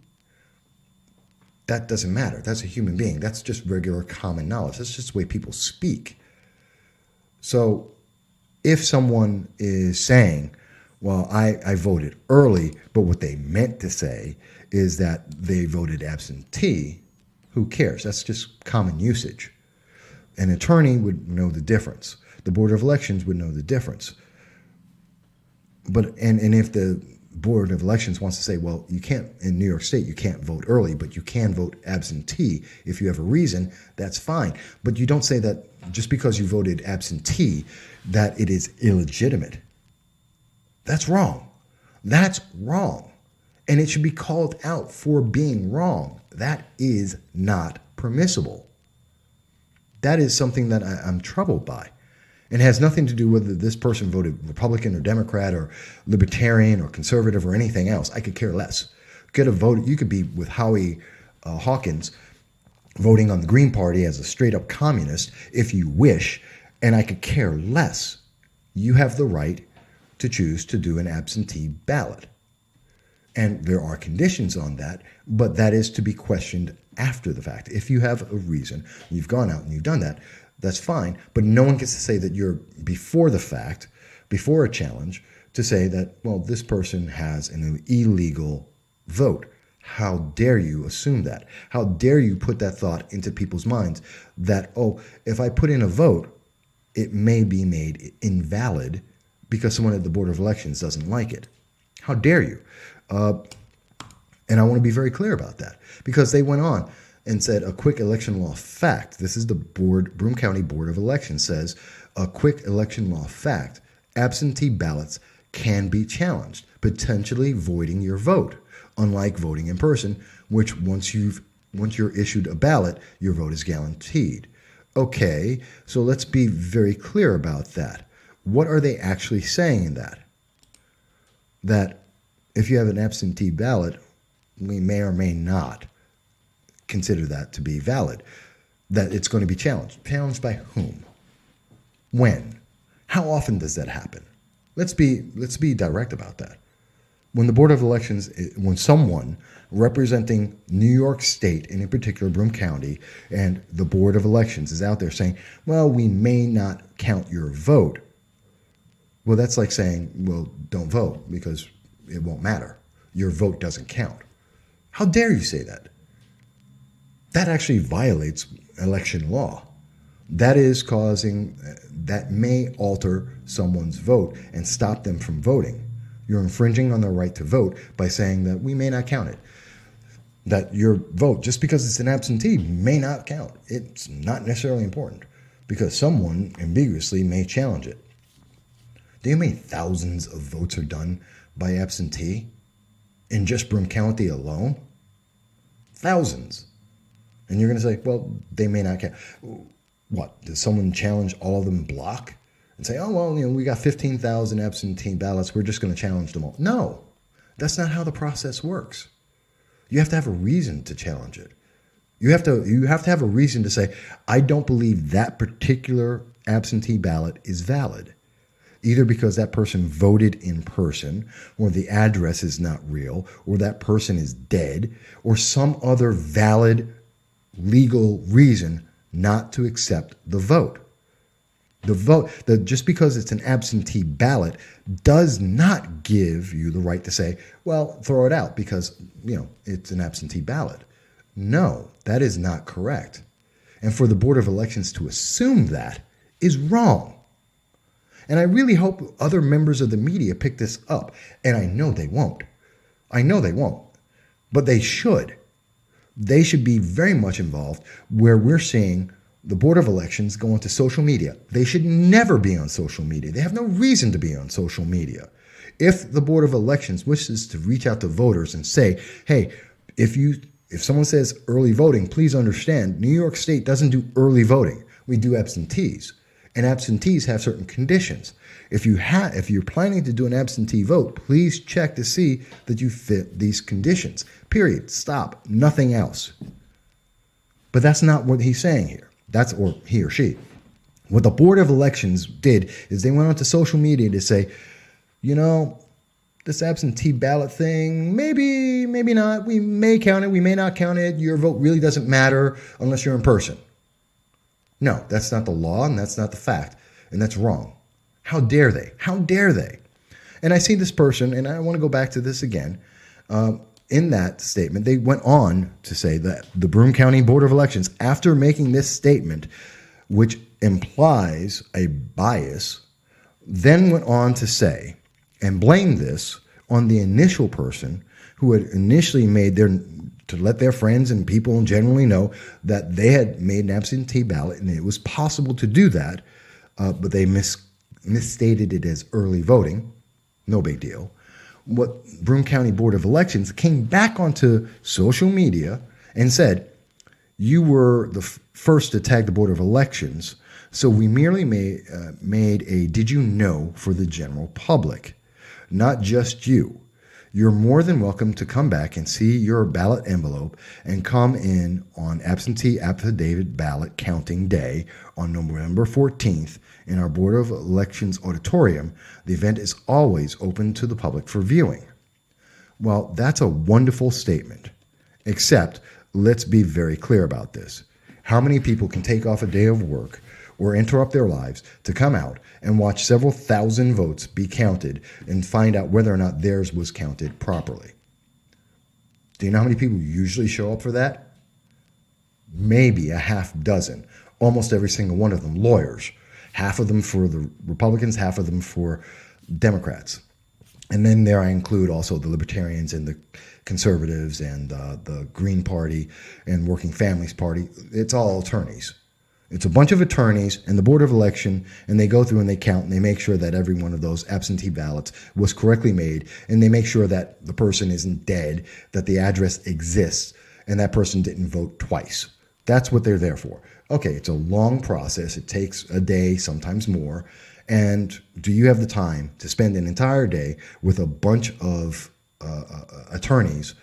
that doesn't matter. That's a human being. That's just regular common knowledge. That's just the way people speak. So if someone is saying, well, I voted early, but what they meant to say is that they voted absentee, who cares? That's just common usage. An attorney would know the difference. The Board of Elections would know the difference. But and if the Board of Elections wants to say, well, you can't, in New York State, you can't vote early, but you can vote absentee if you have a reason, that's fine. But you don't say that just because you voted absentee, that it is illegitimate. That's wrong. That's wrong. And it should be called out for being wrong. That is not permissible. That is something that I'm troubled by. It has nothing to do with whether this person voted Republican or Democrat or Libertarian or Conservative or anything else. I could care less. You could be with Howie Hawkins voting on the Green Party as a straight-up communist if you wish, and I could care less. You have the right to choose to do an absentee ballot. And there are conditions on that, but that is to be questioned after the fact. If you have a reason, you've gone out and you've done that, that's fine. But no one gets to say that you're before the fact, before a challenge, to say that, well, this person has an illegal vote. How dare you assume that? How dare you put that thought into people's minds that, oh, if I put in a vote, it may be made invalid because someone at the Board of Elections doesn't like it. How dare you? And I want to be very clear about that because they went on and said a quick election law fact. This is the Broome County Board of Elections says a quick election law fact. Absentee ballots can be challenged, potentially voiding your vote, unlike voting in person, which once you're issued a ballot, your vote is guaranteed. Okay, so let's be very clear about that. What are they actually saying in that? That if you have an absentee ballot, we may or may not consider that to be valid, that it's going to be challenged. Challenged by whom? When? How often does that happen? Let's be direct about that. When the Board of Elections, when someone representing New York State, and in particular Broome County, and the Board of Elections is out there saying, well, we may not count your vote. Well, that's like saying, well, don't vote because it won't matter. Your vote doesn't count. How dare you say that? That actually violates election law. That may alter someone's vote and stop them from voting. You're infringing on their right to vote by saying that we may not count it. That your vote, just because it's an absentee, may not count. It's not necessarily important because someone ambiguously may challenge it. Do you know how many thousands of votes are done by absentee in just Broome County alone? Thousands. And you're going to say, well, they may not count. What? Does someone challenge all of them block and say, oh, well, we got 15,000 absentee ballots. We're just going to challenge them all. No, that's not how the process works. You have to have a reason to challenge it. You have to have a reason to say, I don't believe that particular absentee ballot is valid. Either because that person voted in person, or the address is not real, or that person is dead, or some other valid legal reason not to accept the vote. Just because it's an absentee ballot does not give you the right to say, well, throw it out because, it's an absentee ballot. No, that is not correct. And for the Board of Elections to assume that is wrong. And I really hope other members of the media pick this up. And I know they won't. But they should. They should be very much involved where we're seeing the Board of Elections go onto social media. They should never be on social media. They have no reason to be on social media. If the Board of Elections wishes to reach out to voters and say, hey, if someone says early voting, please understand, New York State doesn't do early voting. We do absentees. And absentees have certain conditions. If you're planning to do an absentee vote, please check to see that you fit these conditions. Period. Stop. Nothing else. But that's not what he's saying here. Or he or she. What the Board of Elections did is they went onto social media to say, this absentee ballot thing, maybe not. We may count it. We may not count it. Your vote really doesn't matter unless you're in person. No, that's not the law, and that's not the fact, and that's wrong. How dare they? How dare they? And I see this person, and I want to go back to this again. In that statement, they went on to say that the Broome County Board of Elections, after making this statement, which implies a bias, then went on to say and blame this on the initial person who had initially to let their friends and people generally know that they had made an absentee ballot and it was possible to do that, but they misstated it as early voting. No big deal. What Broome County Board of Elections came back onto social media and said, you were the first to tag the Board of Elections, so we merely made a did you know for the general public, not just you. You're more than welcome to come back and see your ballot envelope and come in on absentee affidavit ballot counting day on November 14th in our Board of Elections auditorium. The event is always open to the public for viewing. Well, that's a wonderful statement, except let's be very clear about this. How many people can take off a day of work or interrupt their lives to come out and watch several thousand votes be counted and find out whether or not theirs was counted properly? Do you know how many people usually show up for that? Maybe a half dozen. Almost every single one of them lawyers. Half of them for the Republicans, half of them for Democrats. And then there I include also the Libertarians and the conservatives and the Green Party and Working Families Party. It's all attorneys. It's a bunch of attorneys and the Board of Election, and they go through and they count and they make sure that every one of those absentee ballots was correctly made, and they make sure that the person isn't dead, that the address exists, and that person didn't vote twice. That's what they're there for. Okay, it's a long process. It takes a day, sometimes more. And do you have the time to spend an entire day with a bunch of attorneys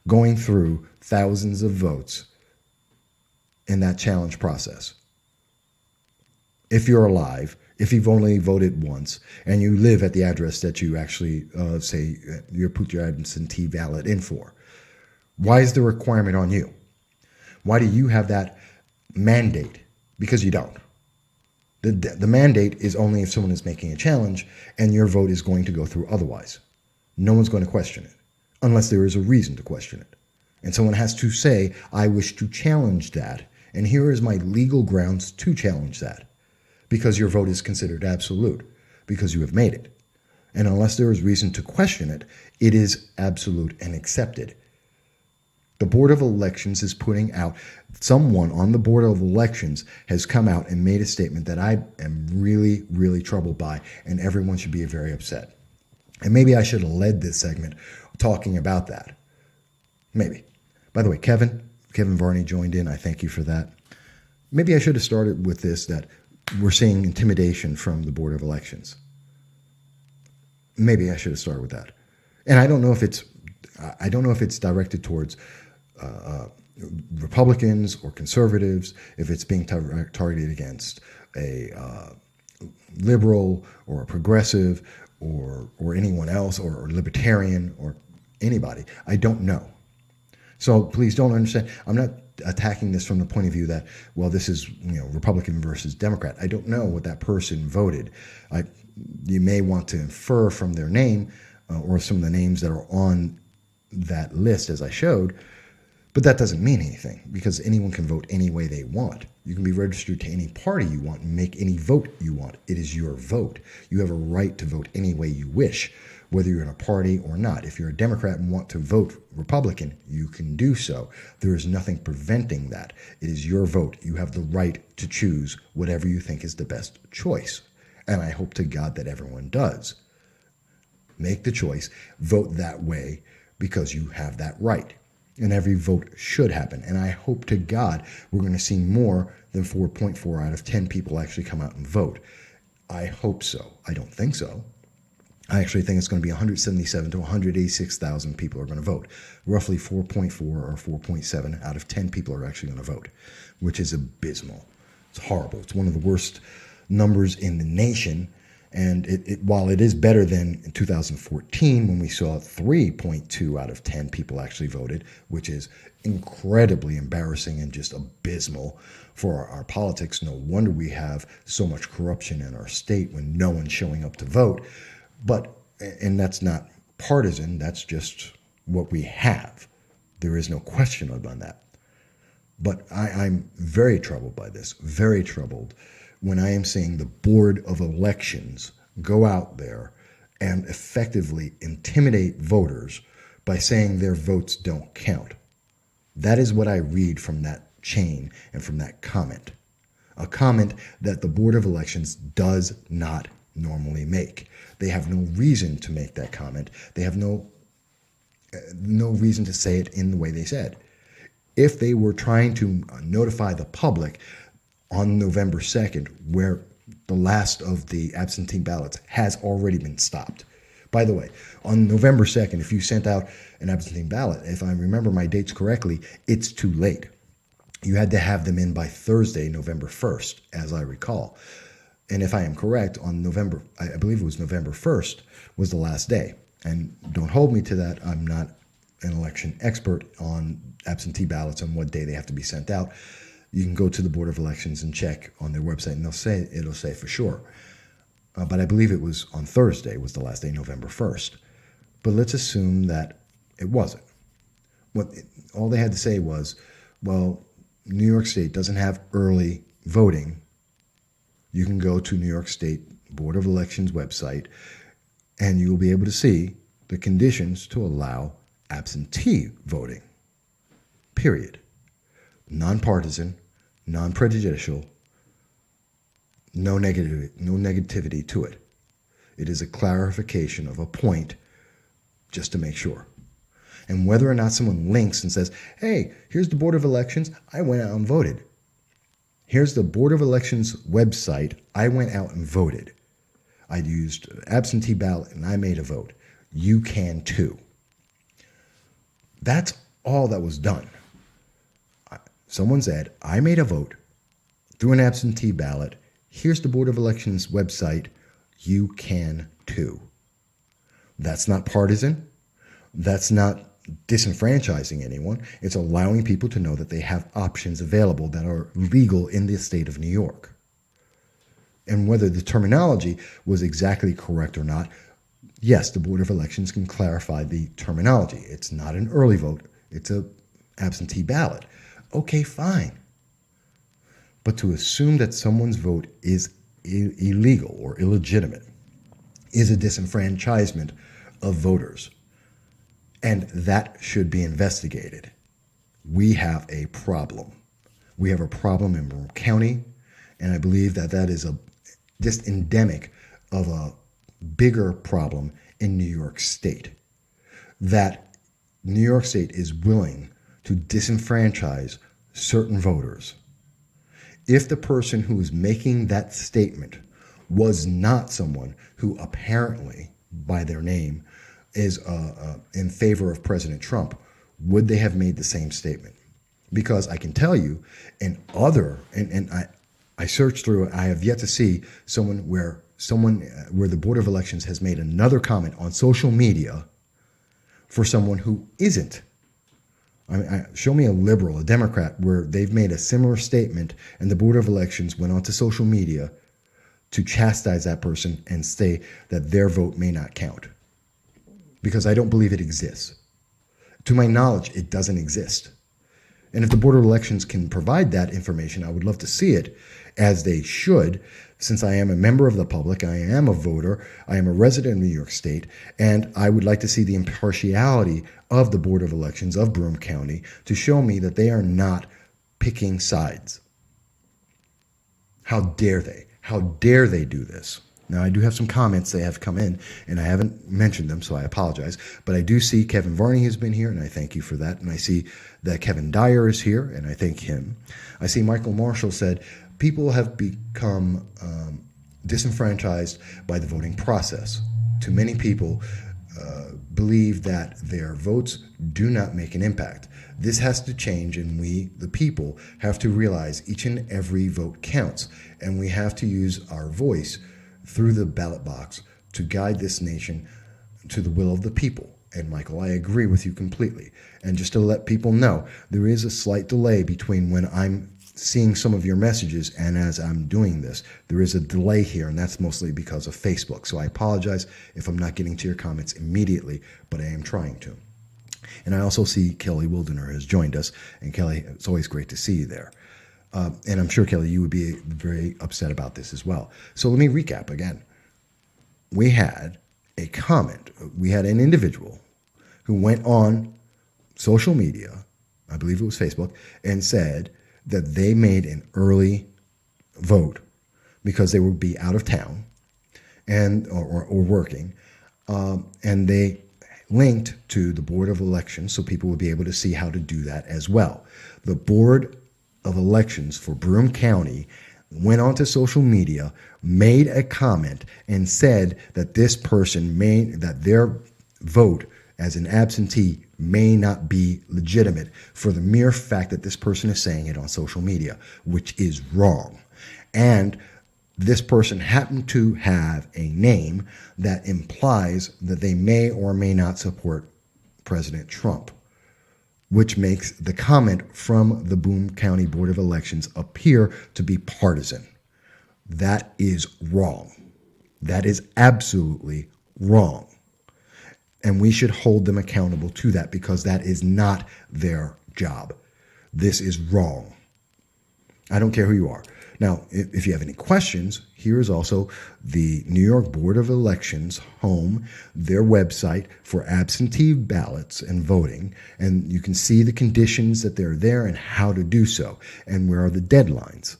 going through thousands of votes in that challenge process? If you're alive, if you've only voted once, and you live at the address that you actually say you put your absentee ballot in for, why is the requirement on you? Why do you have that mandate? Because you don't. The mandate is only if someone is making a challenge and your vote is going to go through otherwise. No one's going to question it unless there is a reason to question it. And someone has to say, I wish to challenge that. And here is my legal grounds to challenge that. Because your vote is considered absolute, because you have made it. And unless there is reason to question it, it is absolute and accepted. The Board of Elections is putting out, someone on the Board of Elections has come out and made a statement that I am really, really troubled by, and everyone should be very upset. And maybe I should have led this segment talking about that. Maybe. By the way, Kevin Varney joined in. I thank you for that. Maybe I should have started with this, that we're seeing intimidation from the Board of Elections. Maybe I should have started with that. And I don't know if it's directed towards Republicans or conservatives, if it's being targeted against a liberal or a progressive or anyone else or libertarian or anybody. I don't know. So please don't understand. I'm not attacking this from the point of view that, well, this is Republican versus Democrat. I don't know what that person voted. You may want to infer from their name or some of the names that are on that list as I showed, but that doesn't mean anything because anyone can vote any way they want. You can be registered to any party you want and make any vote you want. It is your vote. You have a right to vote any way you wish, whether you're in a party or not. If you're a Democrat and want to vote Republican, you can do so. There is nothing preventing that. It is your vote. You have the right to choose whatever you think is the best choice. And I hope to God that everyone does. Make the choice, vote that way because you have that right. And every vote should happen. And I hope to God we're going to see more than 4.4 out of 10 people actually come out and vote. I hope so. I don't think so. I actually think it's going to be 177 to 186,000 people are going to vote. Roughly 4.4 or 4.7 out of 10 people are actually going to vote, which is abysmal. It's horrible. It's one of the worst numbers in the nation. And while it is better than in 2014 when we saw 3.2 out of 10 people actually voted, which is incredibly embarrassing and just abysmal for our politics. No wonder we have so much corruption in our state when no one's showing up to vote. And that's not partisan, that's just what we have. There is no question about that. But I'm very troubled by this, very troubled when I am seeing the Board of Elections go out there and effectively intimidate voters by saying their votes don't count. That is what I read from that chain and from that comment. A comment that the Board of Elections does not normally make. They have no reason to make that comment. They have no reason to say it in the way they said. If they were trying to notify the public on November 2nd, where the last of the absentee ballots has already been stopped. By the way, on November 2nd, if you sent out an absentee ballot, if I remember my dates correctly, it's too late. You had to have them in by Thursday, November 1st, as I recall. And if I am correct, on I believe it was November 1st was the last day. And don't hold me to that. I'm not an election expert on absentee ballots and what day they have to be sent out. You can go to the Board of Elections and check on their website, and it'll say for sure. But I believe it was on Thursday was the last day, November 1st. But let's assume that it wasn't. All they had to say was, well, New York State doesn't have early voting. You can go to New York State Board of Elections website, and you will be able to see the conditions to allow absentee voting, period. Nonpartisan, non-prejudicial, no negativity to it. It is a clarification of a point just to make sure. And whether or not someone links and says, hey, here's the Board of Elections, I went out and voted. Here's the Board of Elections website, I went out and voted. I used absentee ballot and I made a vote. You can too. That's all that was done. Someone said, I made a vote through an absentee ballot. Here's the Board of Elections website. You can too. That's not partisan. That's not disenfranchising anyone. It's allowing people to know that they have options available that are legal in the state of New York. And whether the terminology was exactly correct or not, yes, the Board of Elections can clarify the terminology. It's not an early vote. It's an absentee ballot. Okay, fine. But to assume that someone's vote is illegal or illegitimate is a disenfranchisement of voters. And that should be investigated. We have a problem. We have a problem in Broome County, and I believe that that is just endemic of a bigger problem in New York State. That New York State is willing to disenfranchise certain voters. If the person who is making that statement was not someone who apparently, by their name, is in favor of President Trump, would they have made the same statement? Because I can tell you, I searched through, I have yet to see someone where the Board of Elections has made another comment on social media for someone who isn't. I mean, show me a liberal, a Democrat, where they've made a similar statement and the Board of Elections went onto social media to chastise that person and say that their vote may not count. Because I don't believe it exists. To my knowledge, it doesn't exist. And if the Board of Elections can provide that information, I would love to see it, as they should, since I am a member of the public, I am a voter, I am a resident of New York State, and I would like to see the impartiality of the Board of Elections of Broome County to show me that they are not picking sides. How dare they? How dare they do this? Now, I do have some comments that have come in, and I haven't mentioned them, so I apologize. But I do see Kevin Varney has been here, and I thank you for that. And I see that Kevin Dyer is here, and I thank him. I see Michael Marshall said, people have become disenfranchised by the voting process. Too many people believe that their votes do not make an impact. This has to change, and we, the people, have to realize each and every vote counts, and we have to use our voice through the ballot box to guide this nation to the will of the people. And Michael, I agree with you completely. And just to let people know, there is a slight delay between when I'm seeing some of your messages and as I'm doing this. There is a delay here, and that's mostly because of Facebook. So I apologize if I'm not getting to your comments immediately, but I am trying to. And I also see Kelly Wildener has joined us. And Kelly, it's always great to see you there. And I'm sure, Kelly, you would be very upset about this as well. So let me recap again. We had a comment. We had an individual who went on social media, I believe it was Facebook, and said that they made an early vote because they would be out of town and or working, and they linked to the Board of Elections so people would be able to see how to do that as well. The Board of Elections for Broome County went onto social media, made a comment, and said that this person that their vote as an absentee may not be legitimate for the mere fact that this person is saying it on social media, which is wrong. And this person happened to have a name that implies that they may or may not support President Trump, which makes the comment from the Broome County Board of Elections appear to be partisan. That is wrong. That is absolutely wrong. And we should hold them accountable to that because that is not their job. This is wrong. I don't care who you are. Now, if you have any questions, here's also the New York Board of Elections home, their website for absentee ballots and voting. And you can see the conditions that they're there and how to do so, and where are the deadlines,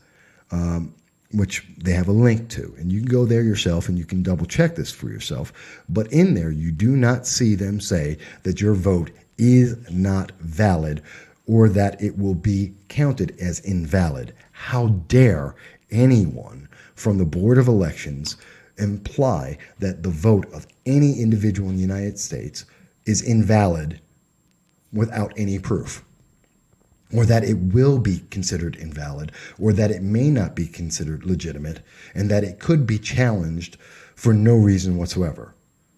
which they have a link to. And you can go there yourself and you can double check this for yourself. But in there, you do not see them say that your vote is not valid or that it will be counted as invalid. How dare anyone from the Board of Elections imply that the vote of any individual in the United States is invalid without any proof, or that it will be considered invalid, or that it may not be considered legitimate, and that it could be challenged for no reason whatsoever,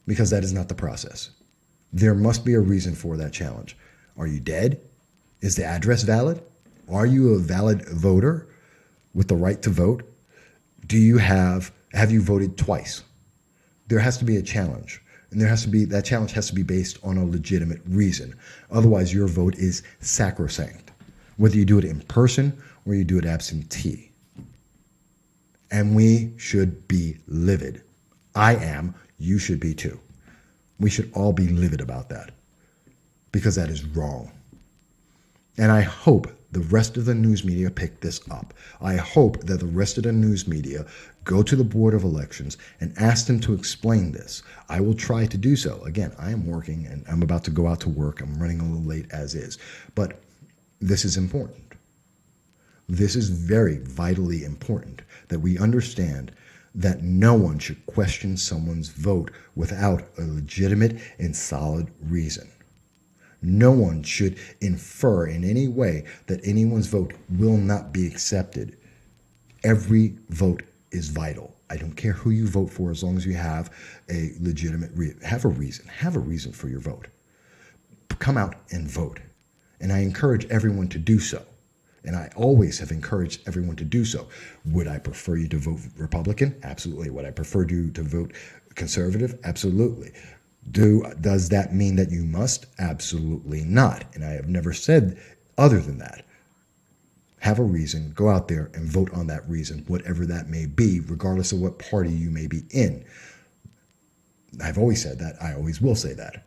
because that is not the process. There must be a reason for that challenge. Are you dead? Is the address valid? Are you a valid voter with the right to vote? Have you voted twice? There has to be a challenge. And that challenge has to be based on a legitimate reason. Otherwise, your vote is sacrosanct, whether you do it in person or you do it absentee. And we should be livid. I am. You should be too. We should all be livid about that, because that is wrong. And I hope the rest of the news media pick this up. I hope that the rest of the news media go to the Board of Elections and ask them to explain this. I will try to do so. Again, I am working and I'm about to go out to work. I'm running a little late as is. But this is important. This is very vitally important that we understand that no one should question someone's vote without a legitimate and solid reason. No one should infer in any way that anyone's vote will not be accepted. Every vote is vital. I don't care who you vote for, as long as you have a legitimate have a reason for your vote. Come out and vote. And I encourage everyone to do so. And I always have encouraged everyone to do so. Would I prefer you to vote Republican? Absolutely. Would I prefer you to vote conservative? Absolutely. Does that mean that you must? Absolutely not. And I have never said other than that. Have a reason, go out there and vote on that reason, whatever that may be, regardless of what party you may be in. I've always said that. I always will say that.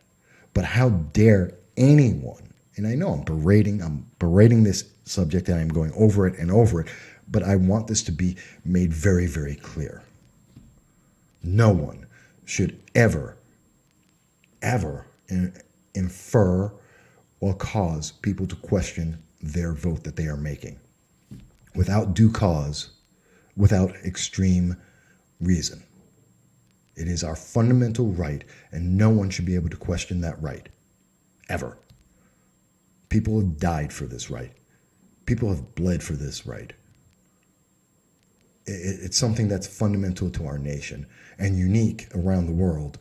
But how dare anyone, and I know I'm berating this subject and I'm going over it and over it, but I want this to be made very, very clear. No one should ever infer or cause people to question their vote that they are making without due cause, without extreme reason. It is our fundamental right, and no one should be able to question that right, ever. People have died for this right. People have bled for this right. It's something that's fundamental to our nation and unique around the world,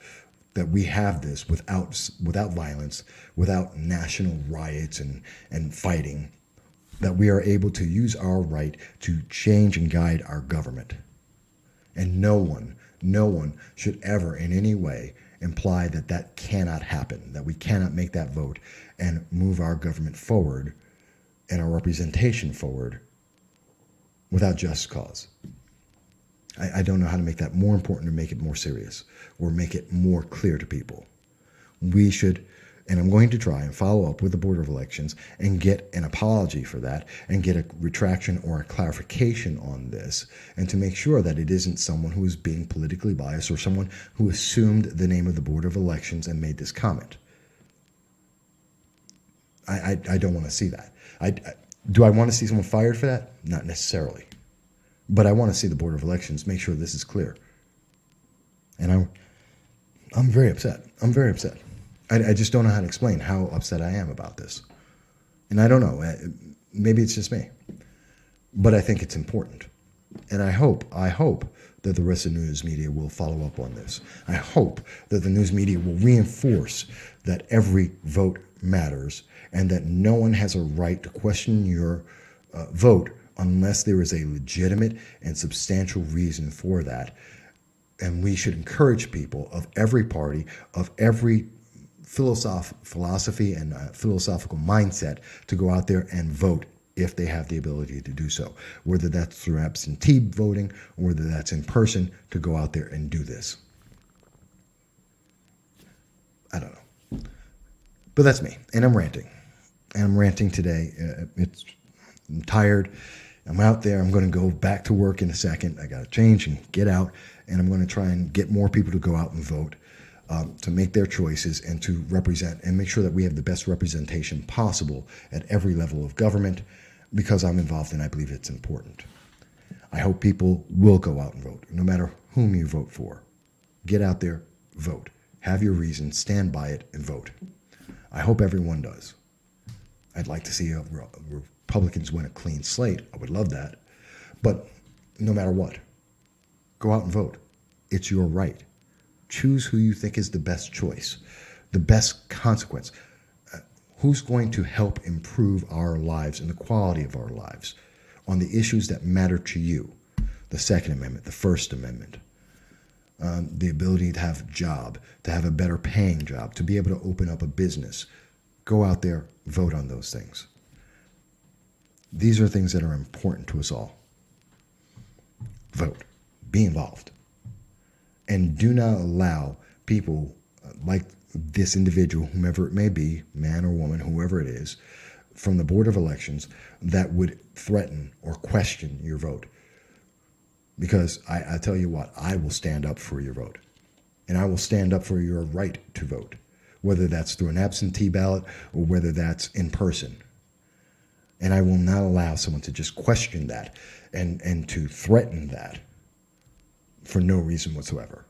that we have this without violence, without national riots and fighting, that we are able to use our right to change and guide our government. And no one should ever in any way imply that that cannot happen, that we cannot make that vote and move our government forward and our representation forward without just cause. I don't know how to make that more important or make it more serious or make it more clear to people. We should, and I'm going to try and follow up with the Board of Elections and get an apology for that and get a retraction or a clarification on this, and to make sure that it isn't someone who is being politically biased or someone who assumed the name of the Board of Elections and made this comment. I don't want to see that. Do I want to see someone fired for that? Not necessarily. But I want to see the Board of Elections make sure this is clear. And I'm very upset. I'm very upset. I just don't know how to explain how upset I am about this. And I don't know. Maybe it's just me. But I think it's important. And I hope that the rest of the news media will follow up on this. I hope that the news media will reinforce that every vote matters and that no one has a right to question your vote unless there is a legitimate and substantial reason for that. And we should encourage people of every party, of every philosophy and philosophical mindset to go out there and vote if they have the ability to do so, whether that's through absentee voting or whether that's in person, to go out there and do this. I don't know. But that's me, and I'm ranting. And I'm ranting today. I'm tired. I'm out there. I'm going to go back to work in a second. I got to change and get out, and I'm going to try and get more people to go out and vote, to make their choices and to represent and make sure that we have the best representation possible at every level of government, because I'm involved and I believe it's important. I hope people will go out and vote, no matter whom you vote for. Get out there, vote. Have your reason, stand by it, and vote. I hope everyone does. I'd like to see Republicans win a clean slate. I would love that. But no matter what, go out and vote. It's your right. Choose who you think is the best choice, the best consequence. Who's going to help improve our lives and the quality of our lives on the issues that matter to you? The Second Amendment, the First Amendment, the ability to have a job, to have a better paying job, to be able to open up a business. Go out there, vote on those things. These are things that are important to us all. Vote. Be involved. And do not allow people like this individual, whomever it may be, man or woman, whoever it is, from the Board of Elections that would threaten or question your vote. Because I tell you what, I will stand up for your vote. And I will stand up for your right to vote, whether that's through an absentee ballot or whether that's in person. And I will not allow someone to just question that and to threaten that for no reason whatsoever.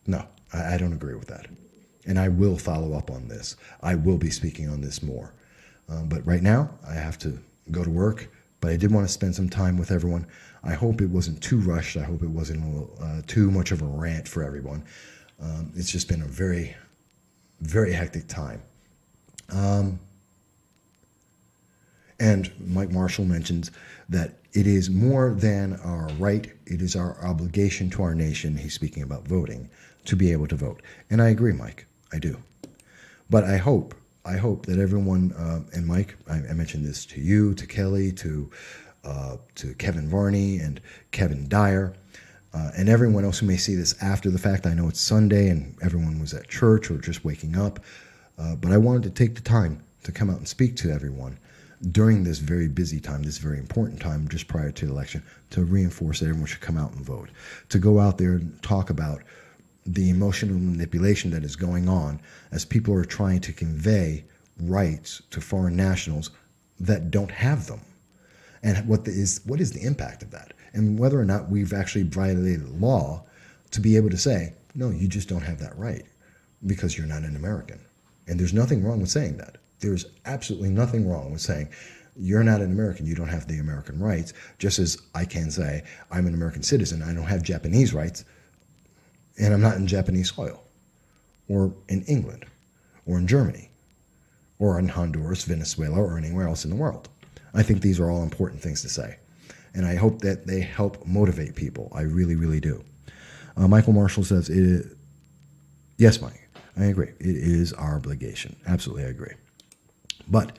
No, I don't agree with that. And I will follow up on this. I will be speaking on this more. But right now, I have to go to work. But I did want to spend some time with everyone. I hope it wasn't too rushed. I hope it wasn't too much of a rant for everyone. It's just been a very, very hectic time. And Mike Marshall mentions that it is more than our right, it is our obligation to our nation, he's speaking about voting, to be able to vote. And I agree, Mike, I do. But I hope that everyone, and Mike, I mentioned this to you, to Kelly, to Kevin Varney and Kevin Dyer, and everyone else who may see this after the fact. I know it's Sunday and everyone was at church or just waking up, but I wanted to take the time to come out and speak to everyone during this very busy time, this very important time just prior to the election, to reinforce that everyone should come out and vote, to go out there and talk about the emotional manipulation that is going on as people are trying to convey rights to foreign nationals that don't have them. And what is the impact of that? And whether or not we've actually violated the law to be able to say, no, you just don't have that right because you're not an American. And there's nothing wrong with saying that. There's absolutely nothing wrong with saying you're not an American, you don't have the American rights, just as I can say I'm an American citizen, I don't have Japanese rights, and I'm not in Japanese soil, or in England, or in Germany, or in Honduras, Venezuela, or anywhere else in the world. I think these are all important things to say, and I hope that they help motivate people. I really, really do. Michael Marshall says, yes, Mike, I agree. It is our obligation. Absolutely, I agree. But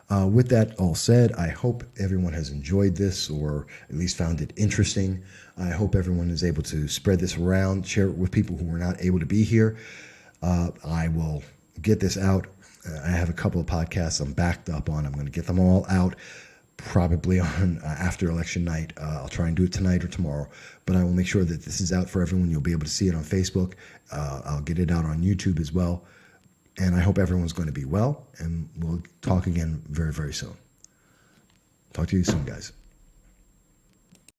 with that all said, I hope everyone has enjoyed this or at least found it interesting. I hope everyone is able to spread this around, share it with people who were not able to be here. I will get this out. I have a couple of podcasts I'm backed up on. I'm going to get them all out probably on after election night. I'll try and do it tonight or tomorrow, but I will make sure that this is out for everyone. You'll be able to see it on Facebook. I'll get it out on YouTube as well. And I hope everyone's going to be well, and we'll talk again very, very soon. Talk to you soon, guys.